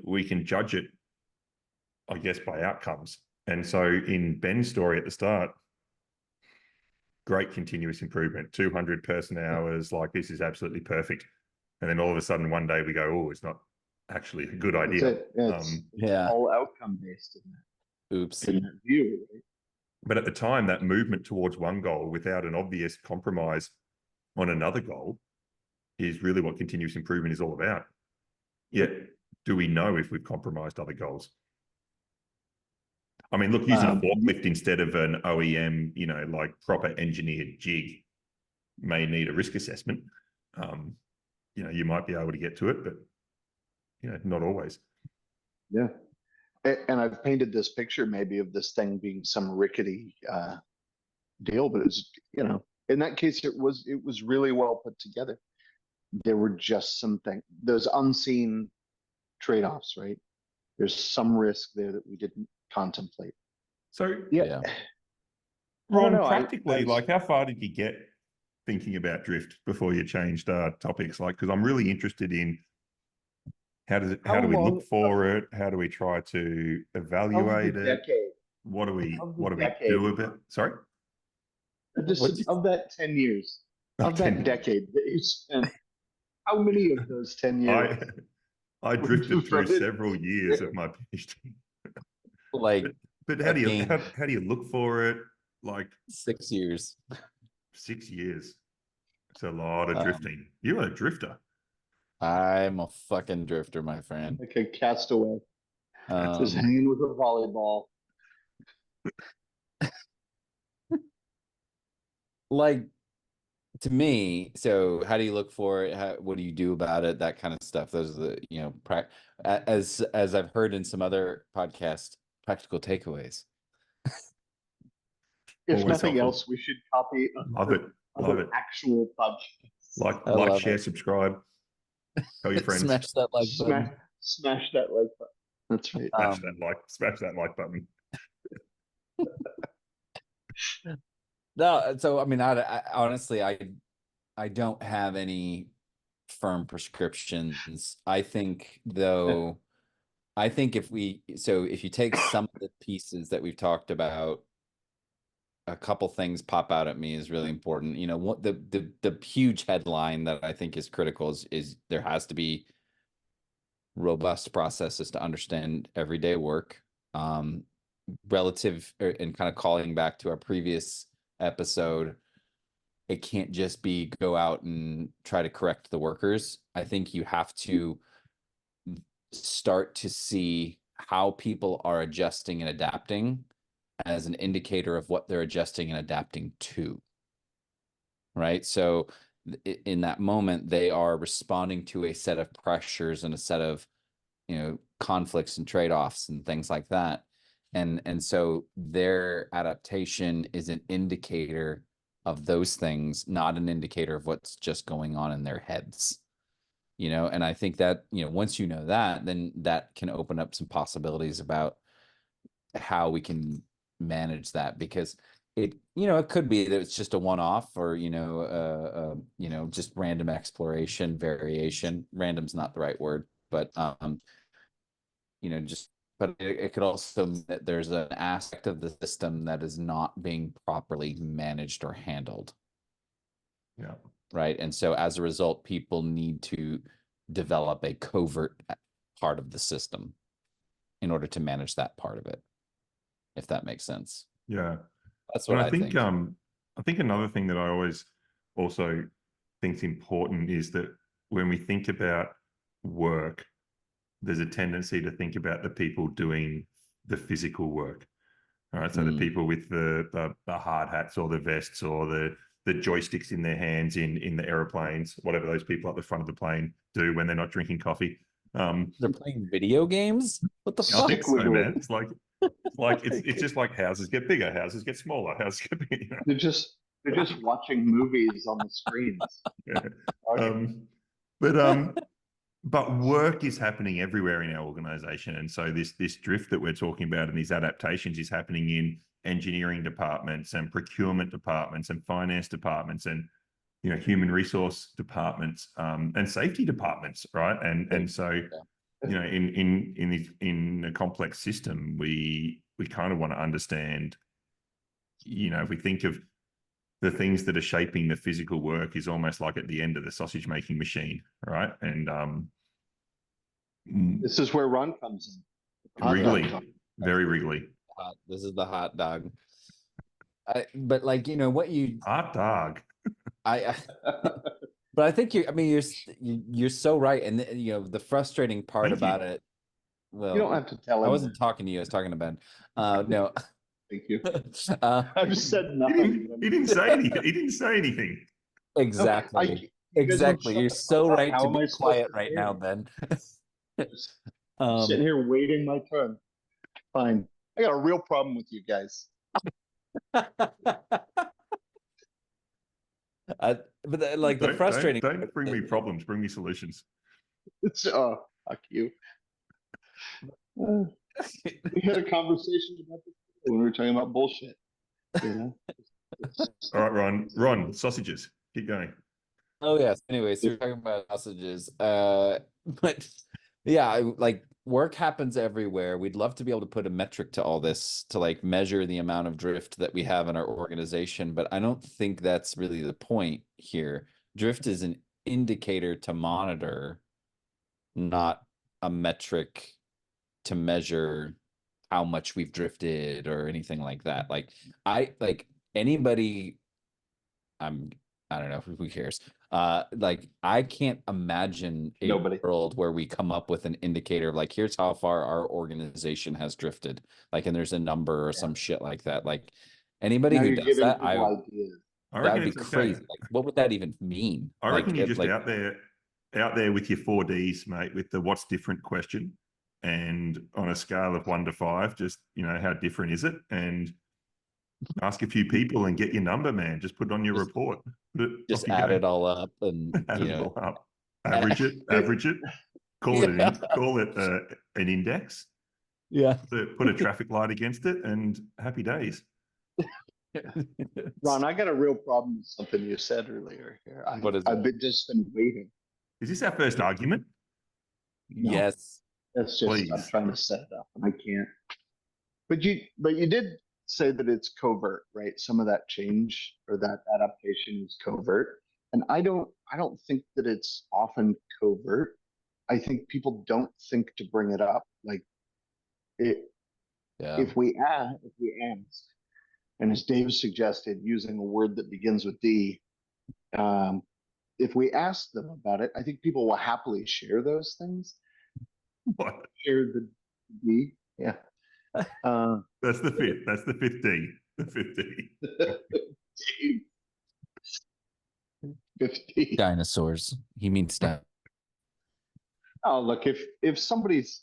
we can judge it, I guess, by outcomes. And so in Ben's story at the start, great continuous improvement, 200 person hours, like this is absolutely perfect. And then all of a sudden one day we go, oh, it's not actually a good idea. It's all outcome based in that. Oops. In that view, right? But at the time, that movement towards one goal without an obvious compromise on another goal is really what continuous improvement is all about. Yet, do we know if we've compromised other goals? I mean, look, using a forklift instead of an OEM, like proper engineered jig may need a risk assessment. you might be able to get to it, but not always. Yeah. And I've painted this picture maybe of this thing being some rickety deal, but it's, in that case, it was really well put together. There were just some things, those unseen trade-offs, right? There's some risk there that we didn't contemplate. So Yeah. Ron, know, practically, I- how far did you get thinking about drift before you changed topics? Because I'm really interested in how do we long- look for it? How do we try to evaluate it? Decade. What do we of the do decade. with it? Sorry? Of that 10 years, of 10 that decade that you spent, how many of those 10 years? I drifted through devoted- several years of my PhD. Like But how do you fucking- how do you look for it? Like 6 years. 6 years. It's a lot of Um, drifting. You're a drifter. I'm a fucking drifter, my friend. Like a castaway, just hanging with a volleyball. Like, to me, so how do you look for it? What do you do about it? That kind of stuff. Those are the, as I've heard in some other podcasts, practical takeaways. If Always nothing helpful. else, we should copy Love it. Love it. actual podcasts. I love Share, it. subscribe. Tell your friends. Smash that like button. Smash that like button. That's right. Smash that like button. No, so I mean, I honestly, I don't have any firm prescriptions. I think though, if you take some of the pieces that we've talked about, a couple things pop out at me is really important. What the huge headline that I think is critical is there has to be robust processes to understand everyday work, relative, and kind of calling back to our previous episode. It can't just be go out and try to correct the workers. I think you have to start to see how people are adjusting and adapting as an indicator of what they're adjusting and adapting to. Right? So in that moment, they are responding to a set of pressures and a set of, conflicts and trade-offs and things like that. And so their adaptation is an indicator of those things, not an indicator of what's just going on in their heads. And I think that, once you know that, then that can open up some possibilities about how we can manage that, because it could be that it's just a one-off, or just random exploration, variation. Random's not the right word, but but it could also mean that there's an aspect of the system that is not being properly managed or handled. Yeah. Right. And so as a result, people need to develop a covert part of the system in order to manage that part of it, if that makes sense. Yeah. That's what I think. I think another thing that I always also think is important is that when we think about work, there's a tendency to think about the people doing the physical work. All right. So the people with the hard hats or the vests or the joysticks in their hands in the aeroplanes, whatever those people at the front of the plane do when they're not drinking coffee. They're playing video games? What the I fuck? think so, man. It's it's just like houses get bigger, houses get smaller, houses get bigger. They're just watching movies on the screens. Yeah. But work is happening everywhere in our organization. And so this drift that we're talking about and these adaptations is happening in engineering departments and procurement departments and finance departments and human resource departments and safety departments, right? And so in a complex system, we kind of want to understand, if we think of the things that are shaping the physical work is almost like at the end of the sausage making machine, right? And this is where Ron comes in. Wrigley, very wriggly. This is the hot dog. But what you Hot dog. But I think you're so right, and the frustrating part Thank you. about it. Well, You don't have to tell him. I wasn't talking to you. I was talking to Ben. No. Thank you. I've said nothing. He didn't say anything. He didn't say anything. Exactly. Exactly. shut You're the so fuck up. right How to am I be supposed quiet to right hear now, you? Ben. Just Um, sitting here waiting my turn. Fine. I got a real problem with you guys. but like the frustrating Don't bring me problems. Bring me solutions. It's fuck you. We had a conversation about this when we were talking about bullshit. You know? All right, Ron. Ron, sausages. Keep going. Oh yes. Anyways, so we're talking about sausages. But yeah, like work happens everywhere. We'd love to be able to put a metric to all this to like measure the amount of drift that we have in our organization, but I don't think that's really the point here. Drift is an indicator to monitor, not a metric to measure how much we've drifted or anything like that. Like anybody, I don't know, who cares? Like I can't imagine a Nobody. world where we come up with an indicator of like, here's how far our organization has drifted. Like, and there's a number or some shit like that. Like anybody Now who you're does giving that, people ideas. I that reckon would be it's crazy. okay. Like, what would that even mean? I reckon Like, you're it- just like, out there with your 4Ds, mate, with the what's different question. And on a scale of 1 to 5, just, how different is it? And ask a few people and get your number, man. Just put it on your Just- report. just Off you add go. it all up and Add you it know, all up. Average it. Call it an index. yeah. Mm-hmm. Put a traffic light against it, and happy days. Ron, I got a real problem with something you said earlier here. What is I've it? just been waiting. Is this our first argument? No. Yes. That's just I'm Please. trying to set it up and I can't. But you did say that it's covert, right? Some of that change or that adaptation is covert. And I don't think that it's often covert. I think people don't think to bring it up. Like it Yeah. if we ask, and as Dave suggested, using a word that begins with D, if we ask them about it, I think people will happily share those things. What? Share the D, yeah. That's the fifth. That's the fifth D. The fifth D. 50. Dinosaurs. He means that. Oh, look, if somebody's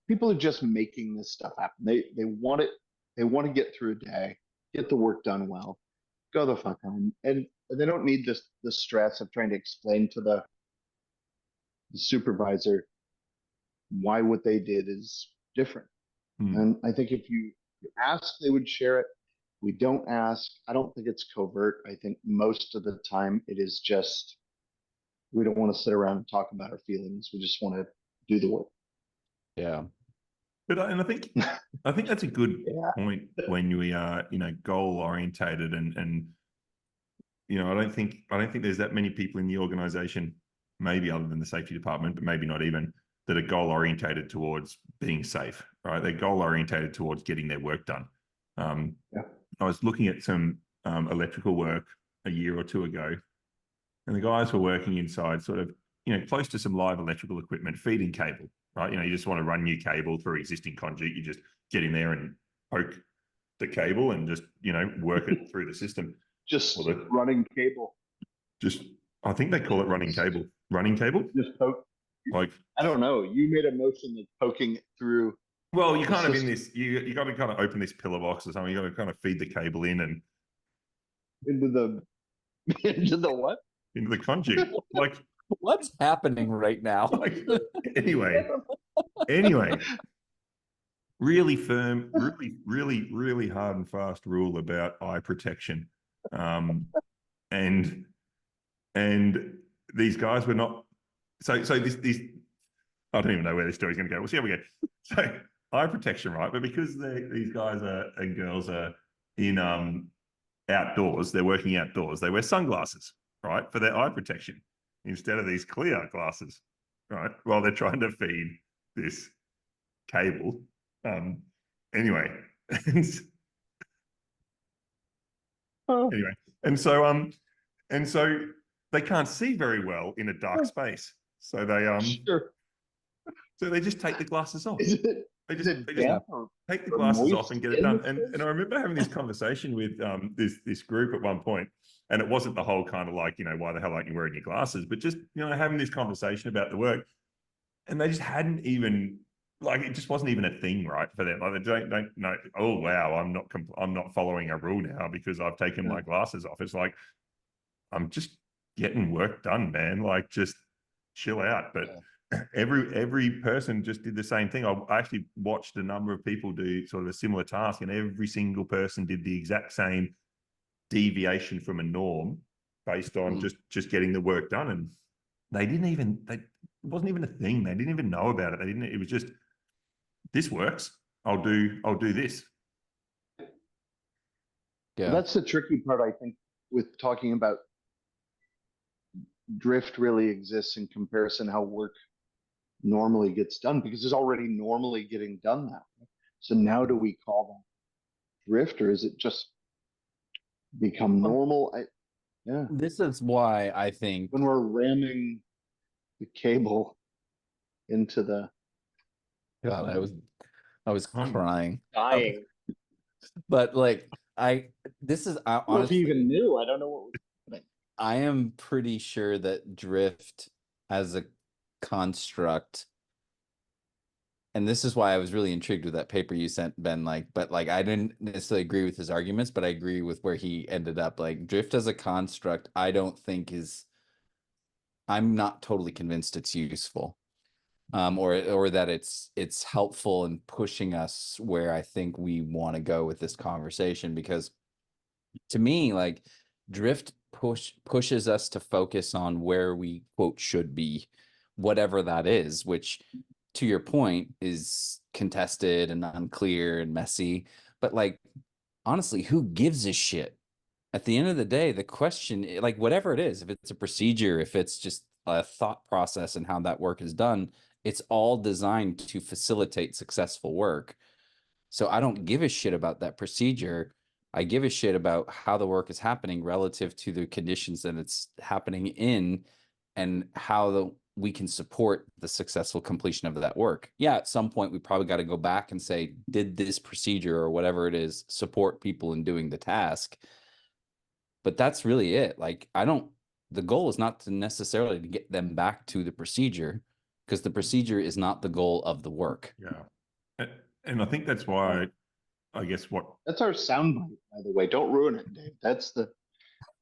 people are just making this stuff happen. They want it. They want to get through a day, get the work done well, go the fuck home, and they don't need the stress of trying to explain to the supervisor why what they did is different. And I think if you ask, they would share it. We don't ask. I don't think it's covert. I think most of the time it is just we don't want to sit around and talk about our feelings. We just want to do the work. Yeah. But and I think that's a good Yeah. point when we are goal orientated and I don't think there's that many people in the organization, maybe other than the safety department, but maybe not even, that are goal orientated towards being safe, right? They're goal orientated towards getting their work done. Yeah. I was looking at some electrical work a year or two ago, and the guys were working inside sort of, close to some live electrical equipment, feeding cable, right? You just want to run new cable through existing conduit. You just get in there and poke the cable and just, work it through the system. Just Well, the- running cable. Just, I think they call it running cable. Running cable? Just poke. Like, I don't know. You made a motion of poking it through. well, you The kind of in system. this, you got to kind of open this pillar box or something. You got to kind of feed the cable in and Into the into the what? into the conduit. Like, What's happening right now? anyway, really firm, really hard and fast rule about eye protection. And these guys were not, so this, I don't even know where this story's going to go. We'll see how we go. So eye protection, right? But because these guys and girls are in outdoors, they're working outdoors, they wear sunglasses, right, for their eye protection instead of these clear glasses, right, while they're trying to feed this cable. Anyway, and so they can't see very well in a dark space. So they just take the glasses off. They just damp or take the or glasses moist off and get it in done. the And I remember having this conversation with this group at one point, And it wasn't the whole kind of like, you know, why the hell aren't you wearing your glasses? But just, you know, having this conversation about the work. And they just hadn't even, like, it just wasn't even a thing, right, for them. Like, they don't know, oh, wow, I'm not following a rule now because I've taken my glasses off. It's like, I'm just getting work done, man. Like, just chill out. But every person just did the same thing. I actually watched a number of people do sort of a similar task, and every single person did the exact same deviation from a norm based on just getting the work done. And they didn't even, it wasn't even a thing. They didn't even know about it. They didn't, it was just, this works. I'll do this. Yeah. That's the tricky part, I think, with talking about drift really exists in comparison how work normally gets done, because it's already normally getting done that way. So now do we call that drift, or is it just become normal? Yeah. This is why I think When we're ramming the cable into the God, I was crying. dying. But like this is I don't know if you honestly, even knew. I don't know what was happening. I am pretty sure that drift as a construct, and this is why I was really intrigued with that paper you sent, Ben, like, but like I didn't necessarily agree with his arguments, but I agree with where he ended up. Like, drift as a construct, I don't think I'm not totally convinced it's useful. Or that it's helpful in pushing us where I think we want to go with this conversation, because to me, like, drift pushes us to focus on where we quote should be, whatever that is, which to your point is contested and unclear and messy. But like, honestly, who gives a shit? At the end of the day, the question, like, whatever it is, if it's a procedure, if it's just a thought process and how that work is done, it's all designed to facilitate successful work. So I don't give a shit about that procedure. I give a shit about how the work is happening relative to the conditions that it's happening in, and how we can support the successful completion of that work. Yeah, at some point we probably got to go back and say, did this procedure or whatever it is support people in doing the task? But that's really it. Like, the goal is not to necessarily to get them back to the procedure, because the procedure is not the goal of the work. Yeah. And I think that's why, I guess That's our soundbite, by the way. Don't ruin it, Dave. That's the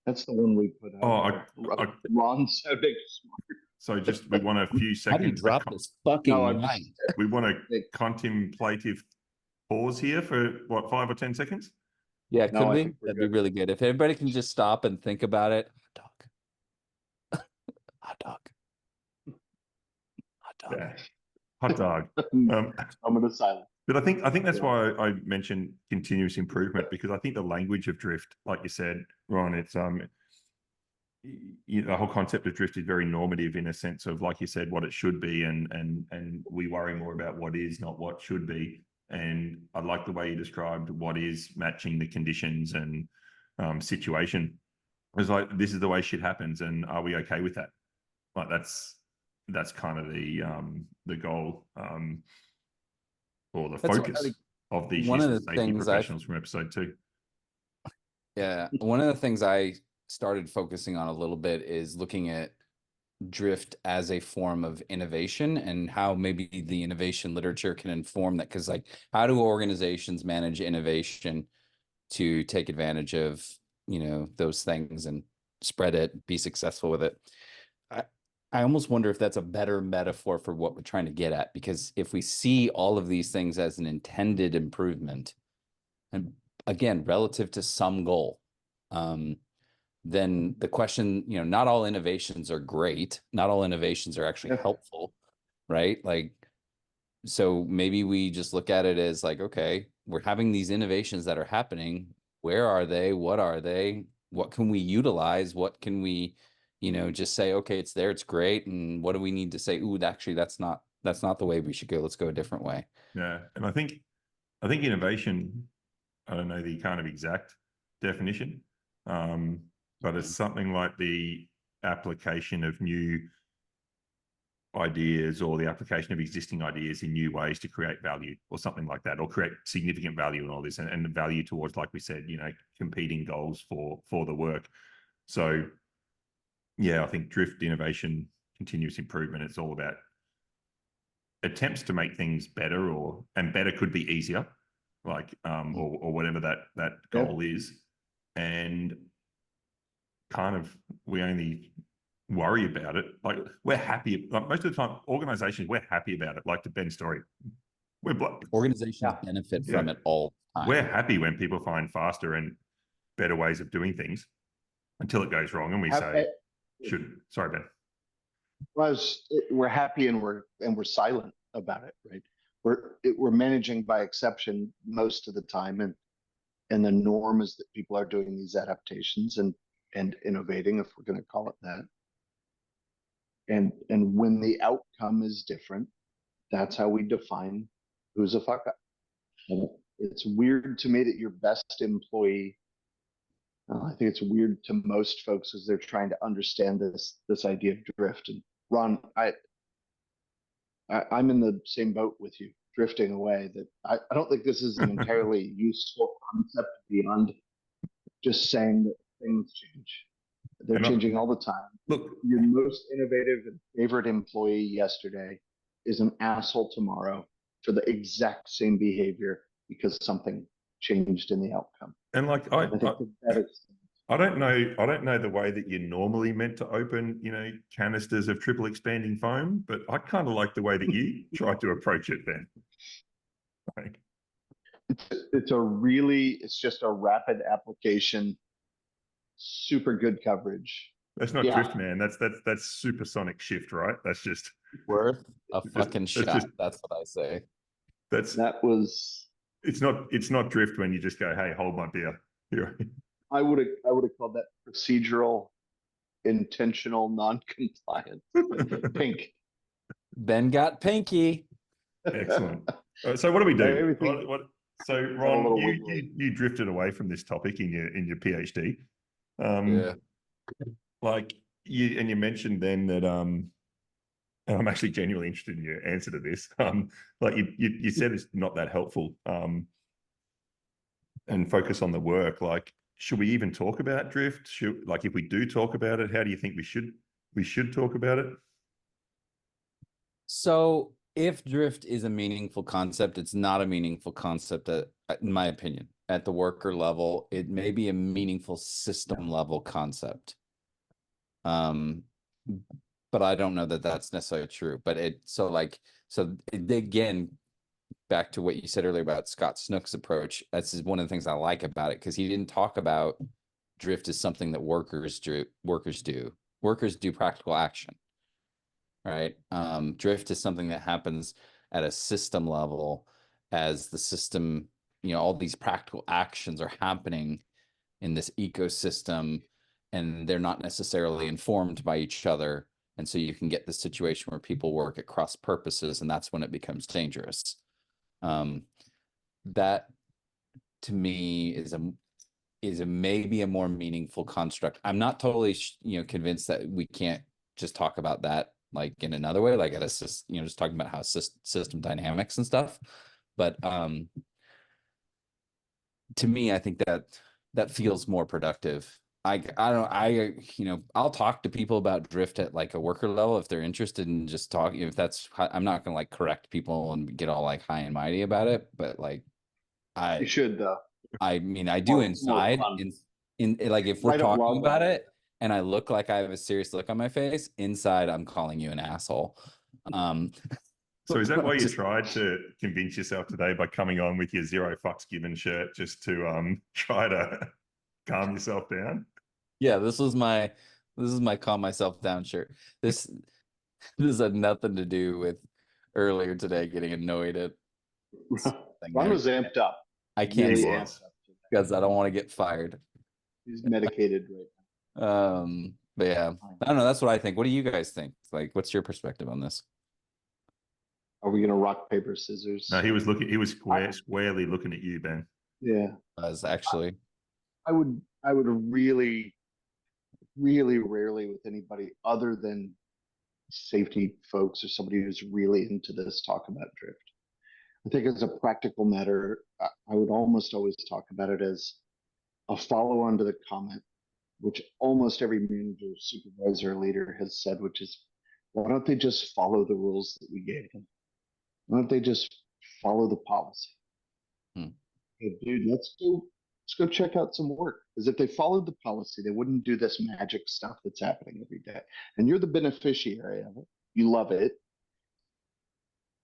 one we put out. Ron sounding smart. So just, we want a few How do you seconds. drop this fucking mic? We want a contemplative pause here for what, 5 or 10 seconds? Yeah, No, could I we? think we're That'd good. be really good. If everybody can just stop and think about it. Hot dog. Hot dog. Hot dog. Yeah. Hot dog. I'm gonna silence. But I think that's why I mentioned continuous improvement, because I think the language of drift, like you said, Ron, it's the whole concept of drift is very normative in a sense of, like you said, what it should be, and we worry more about what is, not what should be. And I like the way you described what is matching the conditions and situation. It's like, this is the way shit happens, and are we okay with that? Like, that's kind of the goal, or the focus of these one of the safety things professionals from episode 2. Yeah, one of the things I started focusing on a little bit is looking at drift as a form of innovation, and how maybe the innovation literature can inform that. Because, like, how do organizations manage innovation to take advantage of, those things and spread it, be successful with it? I almost wonder if that's a better metaphor for what we're trying to get at, because if we see all of these things as an intended improvement, and again, relative to some goal, then the question, not all innovations are great. Not all innovations are actually helpful, right? Like, so maybe we just look at it as like, okay, we're having these innovations that are happening. Where are they? What are they? What can we utilize? What can we, just say, okay, it's there, it's great. And what do we need to say? Ooh, actually, that's not the way we should go. Let's go a different way. Yeah. And I think innovation, I don't know the kind of exact definition, but it's something like the application of new ideas, or the application of existing ideas in new ways to create value, or something like that, or create significant value in all this, and the value towards, like we said, competing goals for the work. So yeah, I think drift innovation, continuous improvement, it's all about attempts to make things better, and better could be easier, like or whatever that goal is. And kind of we only worry about it. Like we're happy, like most of the time, organizations, we're happy about it. Like to Ben's story, Organizations benefit from it all the time. We're happy when people find faster and better ways of doing things until it goes wrong, and we say, sorry, Ben. We're happy and we're silent about it, right? We're managing by exception most of the time, and the norm is that people are doing these adaptations and innovating, if we're going to call it that. And when the outcome is different, that's how we define who's a fuck up. And it's weird to me that your best employee, I think it's weird to most folks as they're trying to understand this idea of drift. And Ron, I'm in the same boat with you, drifting away. That I don't think this is an entirely useful concept beyond just saying that things change. They're changing all the time. Look, your most innovative and favorite employee yesterday is an asshole tomorrow for the exact same behavior because something changed in the outcome. And like I think I don't know the way that you're normally meant to open, canisters of triple expanding foam, but I kind of like the way that you tried to approach it then. It's just a rapid application, super good coverage. That's not drift, man. That's supersonic shift, right? That's just worth a fucking shot. That's what I say. It's not drift when you just go, hey, hold my beer. I would have called that procedural, intentional non-compliance. Pink. Ben got pinky. Excellent. So what do we do? So Ron, you drifted away from this topic in your PhD. Like you mentioned then that and I'm actually genuinely interested in your answer to this. Like you said it's not that helpful. And focus on the work. Like, should we even talk about drift? Like if we do talk about it, how do you think we should talk about it? So if drift is a meaningful concept, it's not a meaningful concept, in my opinion. At the worker level, it may be a meaningful system level concept. But I don't know that that's necessarily true. But again, back to what you said earlier about Scott Snook's approach, that's one of the things I like about it, because he didn't talk about drift as something that workers do. Workers do practical action, right? Drift is something that happens at a system level as the system, all these practical actions are happening in this ecosystem, and they're not necessarily informed by each other. And so you can get this situation where people work at cross purposes, and that's when it becomes dangerous. That to me is a maybe a more meaningful construct. I'm not totally convinced that we can't just talk about that like in another way, like just talking about how system dynamics and stuff. But to me, I think that feels more productive. I'll talk to people about drift at like a worker level if they're interested in just talking. If that's, I'm not gonna like correct people and get all like high and mighty about it, but like you should though. I mean, I do inside in like if we're talking about it and I look like I have a serious look on my face, inside I'm calling you an asshole. So is that why you tried to convince yourself today by coming on with your zero fucks given shirt just to try to calm yourself down? Yeah, this is my calm myself down shirt. This had nothing to do with earlier today getting annoyed at. Ron was amped up. I can't because I don't want to get fired. He's medicated right now. But yeah, I don't know. That's what I think. What do you guys think? Like, what's your perspective on this? Are we gonna rock, paper, scissors? No, he was squarely looking at you, Ben. Yeah. Actually. I would really, really rarely with anybody other than safety folks or somebody who's really into this talk about drift. I think as a practical matter, I would almost always talk about it as a follow-on to the comment which almost every manager, supervisor, leader has said, which is, why don't they just follow the rules that we gave them? Why don't they just follow the policy? Hmm. Hey, dude, let's go check out some work. Because if they followed the policy, they wouldn't do this magic stuff that's happening every day. And you're the beneficiary of it. You love it.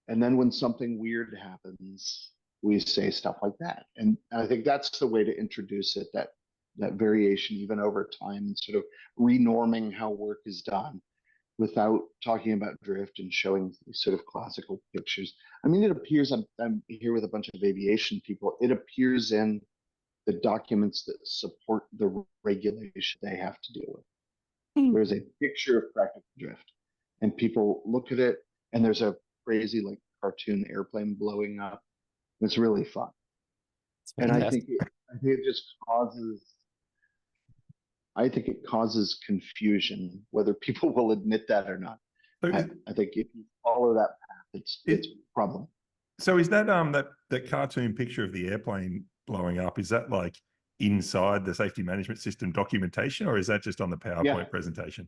And then when something weird happens, we say stuff like that. And I think that's the way to introduce it, that variation even over time, and sort of renorming how work is done without talking about drift and showing these sort of classical pictures. I mean, it appears, I'm here with a bunch of aviation people, it appears in the documents that support the regulation they have to deal with. There's a picture of practical drift, and people look at it, and there's a crazy like cartoon airplane blowing up. It's really fun, and I think it just causes. I think it causes confusion, whether people will admit that or not. So I think if you follow that path, it's a problem. So is that that cartoon picture of the airplane blowing up, is that like inside the safety management system documentation, or is that just on the PowerPoint presentation?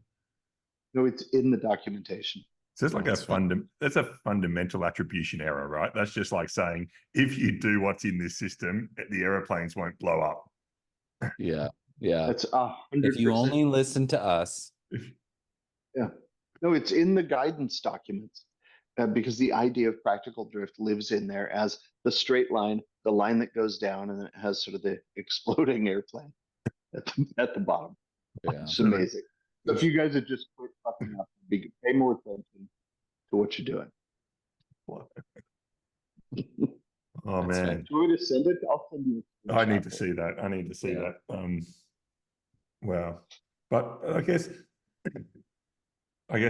No, it's in the documentation. So it's like that's a fundamental attribution error, right? That's just like saying, if you do what's in this system, the airplanes won't blow up. Yeah. Yeah. That's 100%. If you only listen to us. Yeah. No, it's in the guidance documents. Because the idea of practical drift lives in there as the straight line, the line that goes down, and then it has sort of the exploding airplane at the bottom. Yeah. It's amazing. So if you guys would just quit fucking up, pay more attention to what you're doing. Oh That's man. Do you want me to send it? I'll send you. I need to see that. I need to see that. Wow. But I guess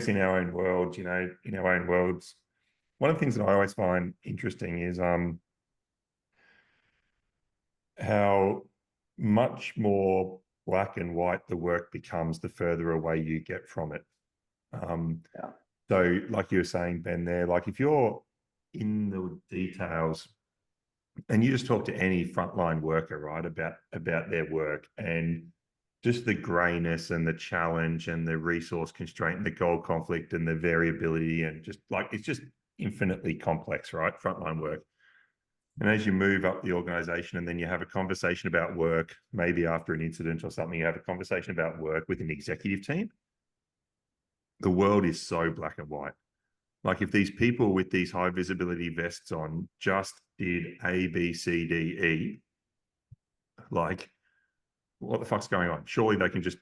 in our own world, in our own worlds, one of the things that I always find interesting is how much more black and white the work becomes the further away you get from it. So like you were saying, Ben, there, like if you're in the details and you just talk to any frontline worker, right, about their work and just the grayness and the challenge and the resource constraint and the goal conflict and the variability, and just like, it's just infinitely complex, right? Frontline work. And as you move up the organization and then you have a conversation about work, maybe after an incident or something, you have a conversation about work with an executive team, the world is so black and white. Like if these people with these high visibility vests on just did A, B, C, D, E, like, what the fuck's going on? Surely they can just,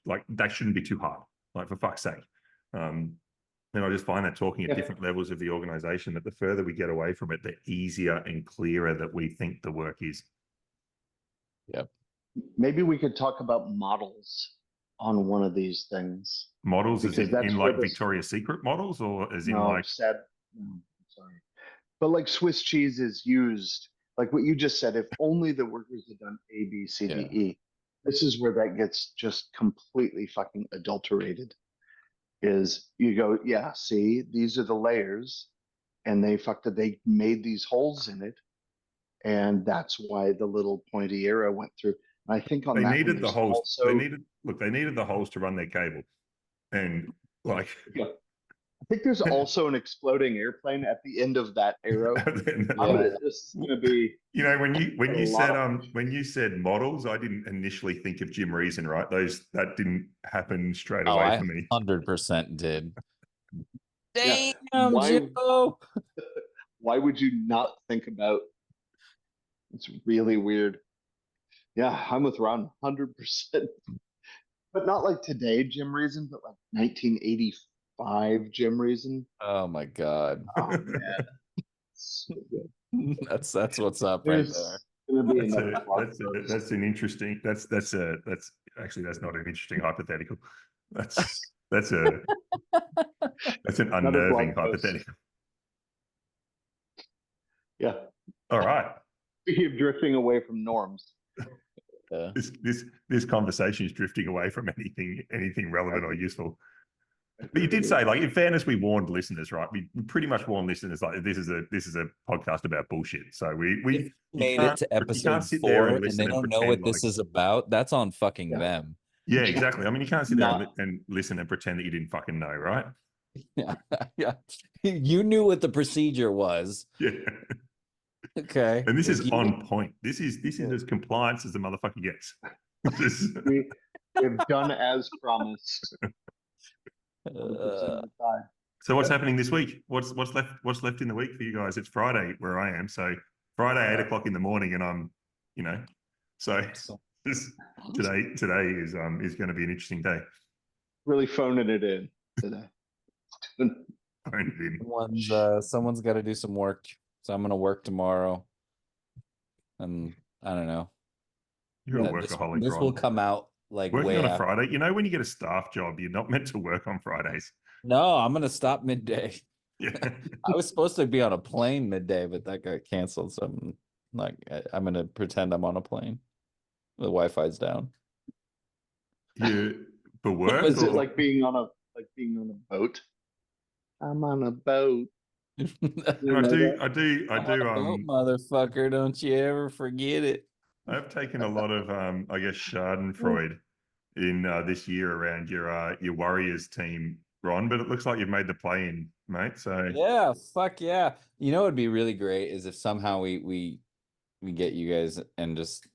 like, that shouldn't be too hard, like, for fuck's sake. And I just find that talking at different levels of the organization, that the further we get away from it, the easier and clearer that we think the work is. Yep. Maybe we could talk about models on one of these things. Models as in like this... Victoria's Secret models, or as in no, like... No, sorry. But like Swiss cheese is used, like what you just said, if only the workers had done A, B, C, D, E, this is where that gets just completely fucking adulterated. Is you go, yeah, see, these are the layers, and they made these holes in it, and that's why the little pointy arrow went through. And I think on they that needed the holes. Also, they needed the holes to run their cable, and like, yeah. I think there's also an exploding airplane at the end of that arrow. This is going to be, when you said models, I didn't initially think of Jim Reason, right? That didn't happen straight away for me. 100% did. Damn, Jimbo. Why would you not think about? It's really weird. Yeah, I'm with Ron 100%, but not like today Jim Reason, but like 1985 Jim Reason. Oh my God. Oh man. So good. That's what's up right there. That's an interesting. That's not an interesting hypothetical. That's an unnerving hypothetical. Yeah. All right. Speaking of drifting away from norms. This conversation is drifting away from anything relevant or useful. But you did say, like, in fairness, we warned listeners, right? We pretty much warned listeners, like, this is a podcast about bullshit. So we made it to you episode can't sit there 4 and listen they don't know what pretend this like- is about. That's on fucking Yeah. them. Yeah, exactly. I mean, you can't sit there Not- and listen and pretend that you didn't fucking know, right? Yeah, yeah. You knew what the procedure was. Yeah. Okay. And this If is you- on point. This is Yeah. as compliance as the motherfucker gets. Just- We've done as promised. Uh, so what's happening this week? What's left in the week for you guys? It's Friday where I am. So Friday, 8 o'clock in the morning, and I'm, so today is going to be an interesting day. Really phoning it in today. someone's got to do some work, so I'm gonna work tomorrow. And I don't know. You're a Yeah, this workaholic, will Ron. come out like Working way on a after. Friday, when you get a staff job, you're not meant to work on Fridays. No, I'm gonna stop midday. Yeah. I was supposed to be on a plane midday, but that got canceled. So I'm gonna pretend I'm on a plane. The Wi-Fi's down. You for work? Is it or- like being on a boat? I'm on a boat. I do. Motherfucker, don't you ever forget it. I've taken a lot of, I guess, Schadenfreude in this year around your Warriors team, Ron. But it looks like you've made the play-in, mate. So Yeah, fuck yeah. You know, what'd be really great is if somehow we get you guys and just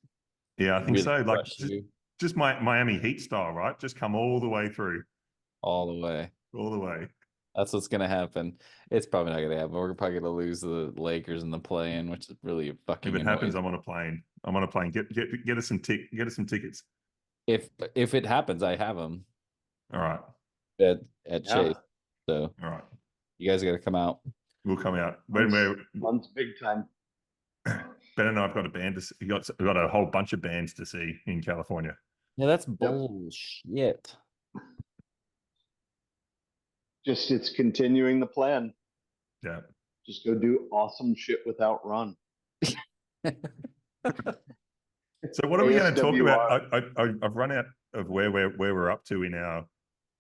yeah, I think really so. Like crush you just Miami Heat style, right? Just come all the way through, all the way. all the way. That's what's gonna happen. It's probably not gonna happen. We're probably gonna lose the Lakers in the play-in, which is really fucking. If it happens, annoying. I'm on a plane. I'm on a plane. Get us some tickets. If it happens, I have them All right, at Yeah. Chase. So all right. you guys got to come out. We'll come out when we're. One's big time. Ben and I've got a band to see. We've got a whole bunch of bands to see in California. Yeah, that's bullshit. Just it's continuing the plan. Yeah. Just go do awesome shit without Ron. So what are we going to talk ASWR. about? I've run out of where we're up to in our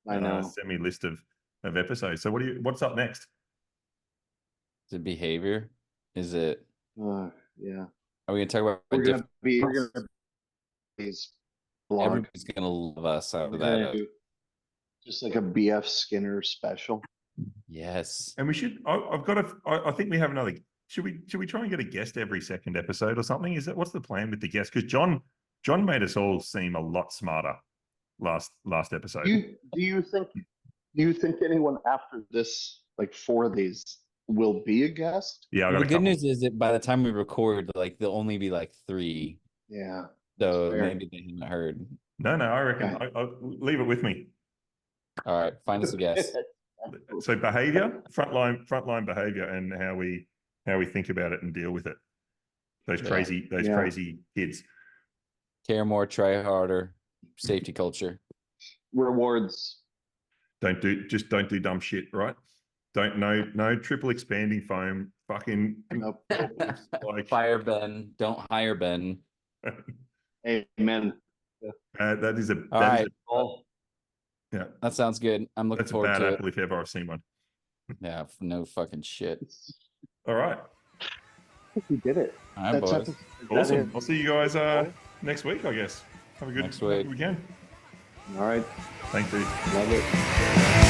I know. semi list of episodes. So what's up next? Is it behavior? Is it? Yeah. Are we gonna talk about? We're different- gonna be these blog. Everybody's gonna love us out We're of gonna that. do just like a BF Skinner special. Yes. And we should. I think we have another. Should we try and get a guest every second episode or something? What's the plan with the guest? Because John made us all seem a lot smarter last episode. Do you think anyone after this, like 4 of these, will be a guest? Yeah, I got The a good couple. news is that by the time we record, like there'll only be like 3. Yeah. So Fair. maybe they haven't heard. No, I reckon. Okay. I'll leave it with me. All right, find us a guest. So behavior, frontline behavior, and how we think about it and deal with it. Those Yeah. crazy kids. Care more, try harder, safety culture. Rewards. Don't do dumb shit, right? No triple expanding foam. Fucking Nope. like Fire Ben. Don't hire Ben. Amen. that is a All that is right. Oh, yeah. That sounds good. I'm looking That's a forward bad to apple if ever I've seen one. it. Yeah, no fucking shit. All right, I think we did it. All right, boys. Is that awesome. it? I'll see you guys next week, I guess. Have a good Next week. weekend. All right. Thank you. Love it.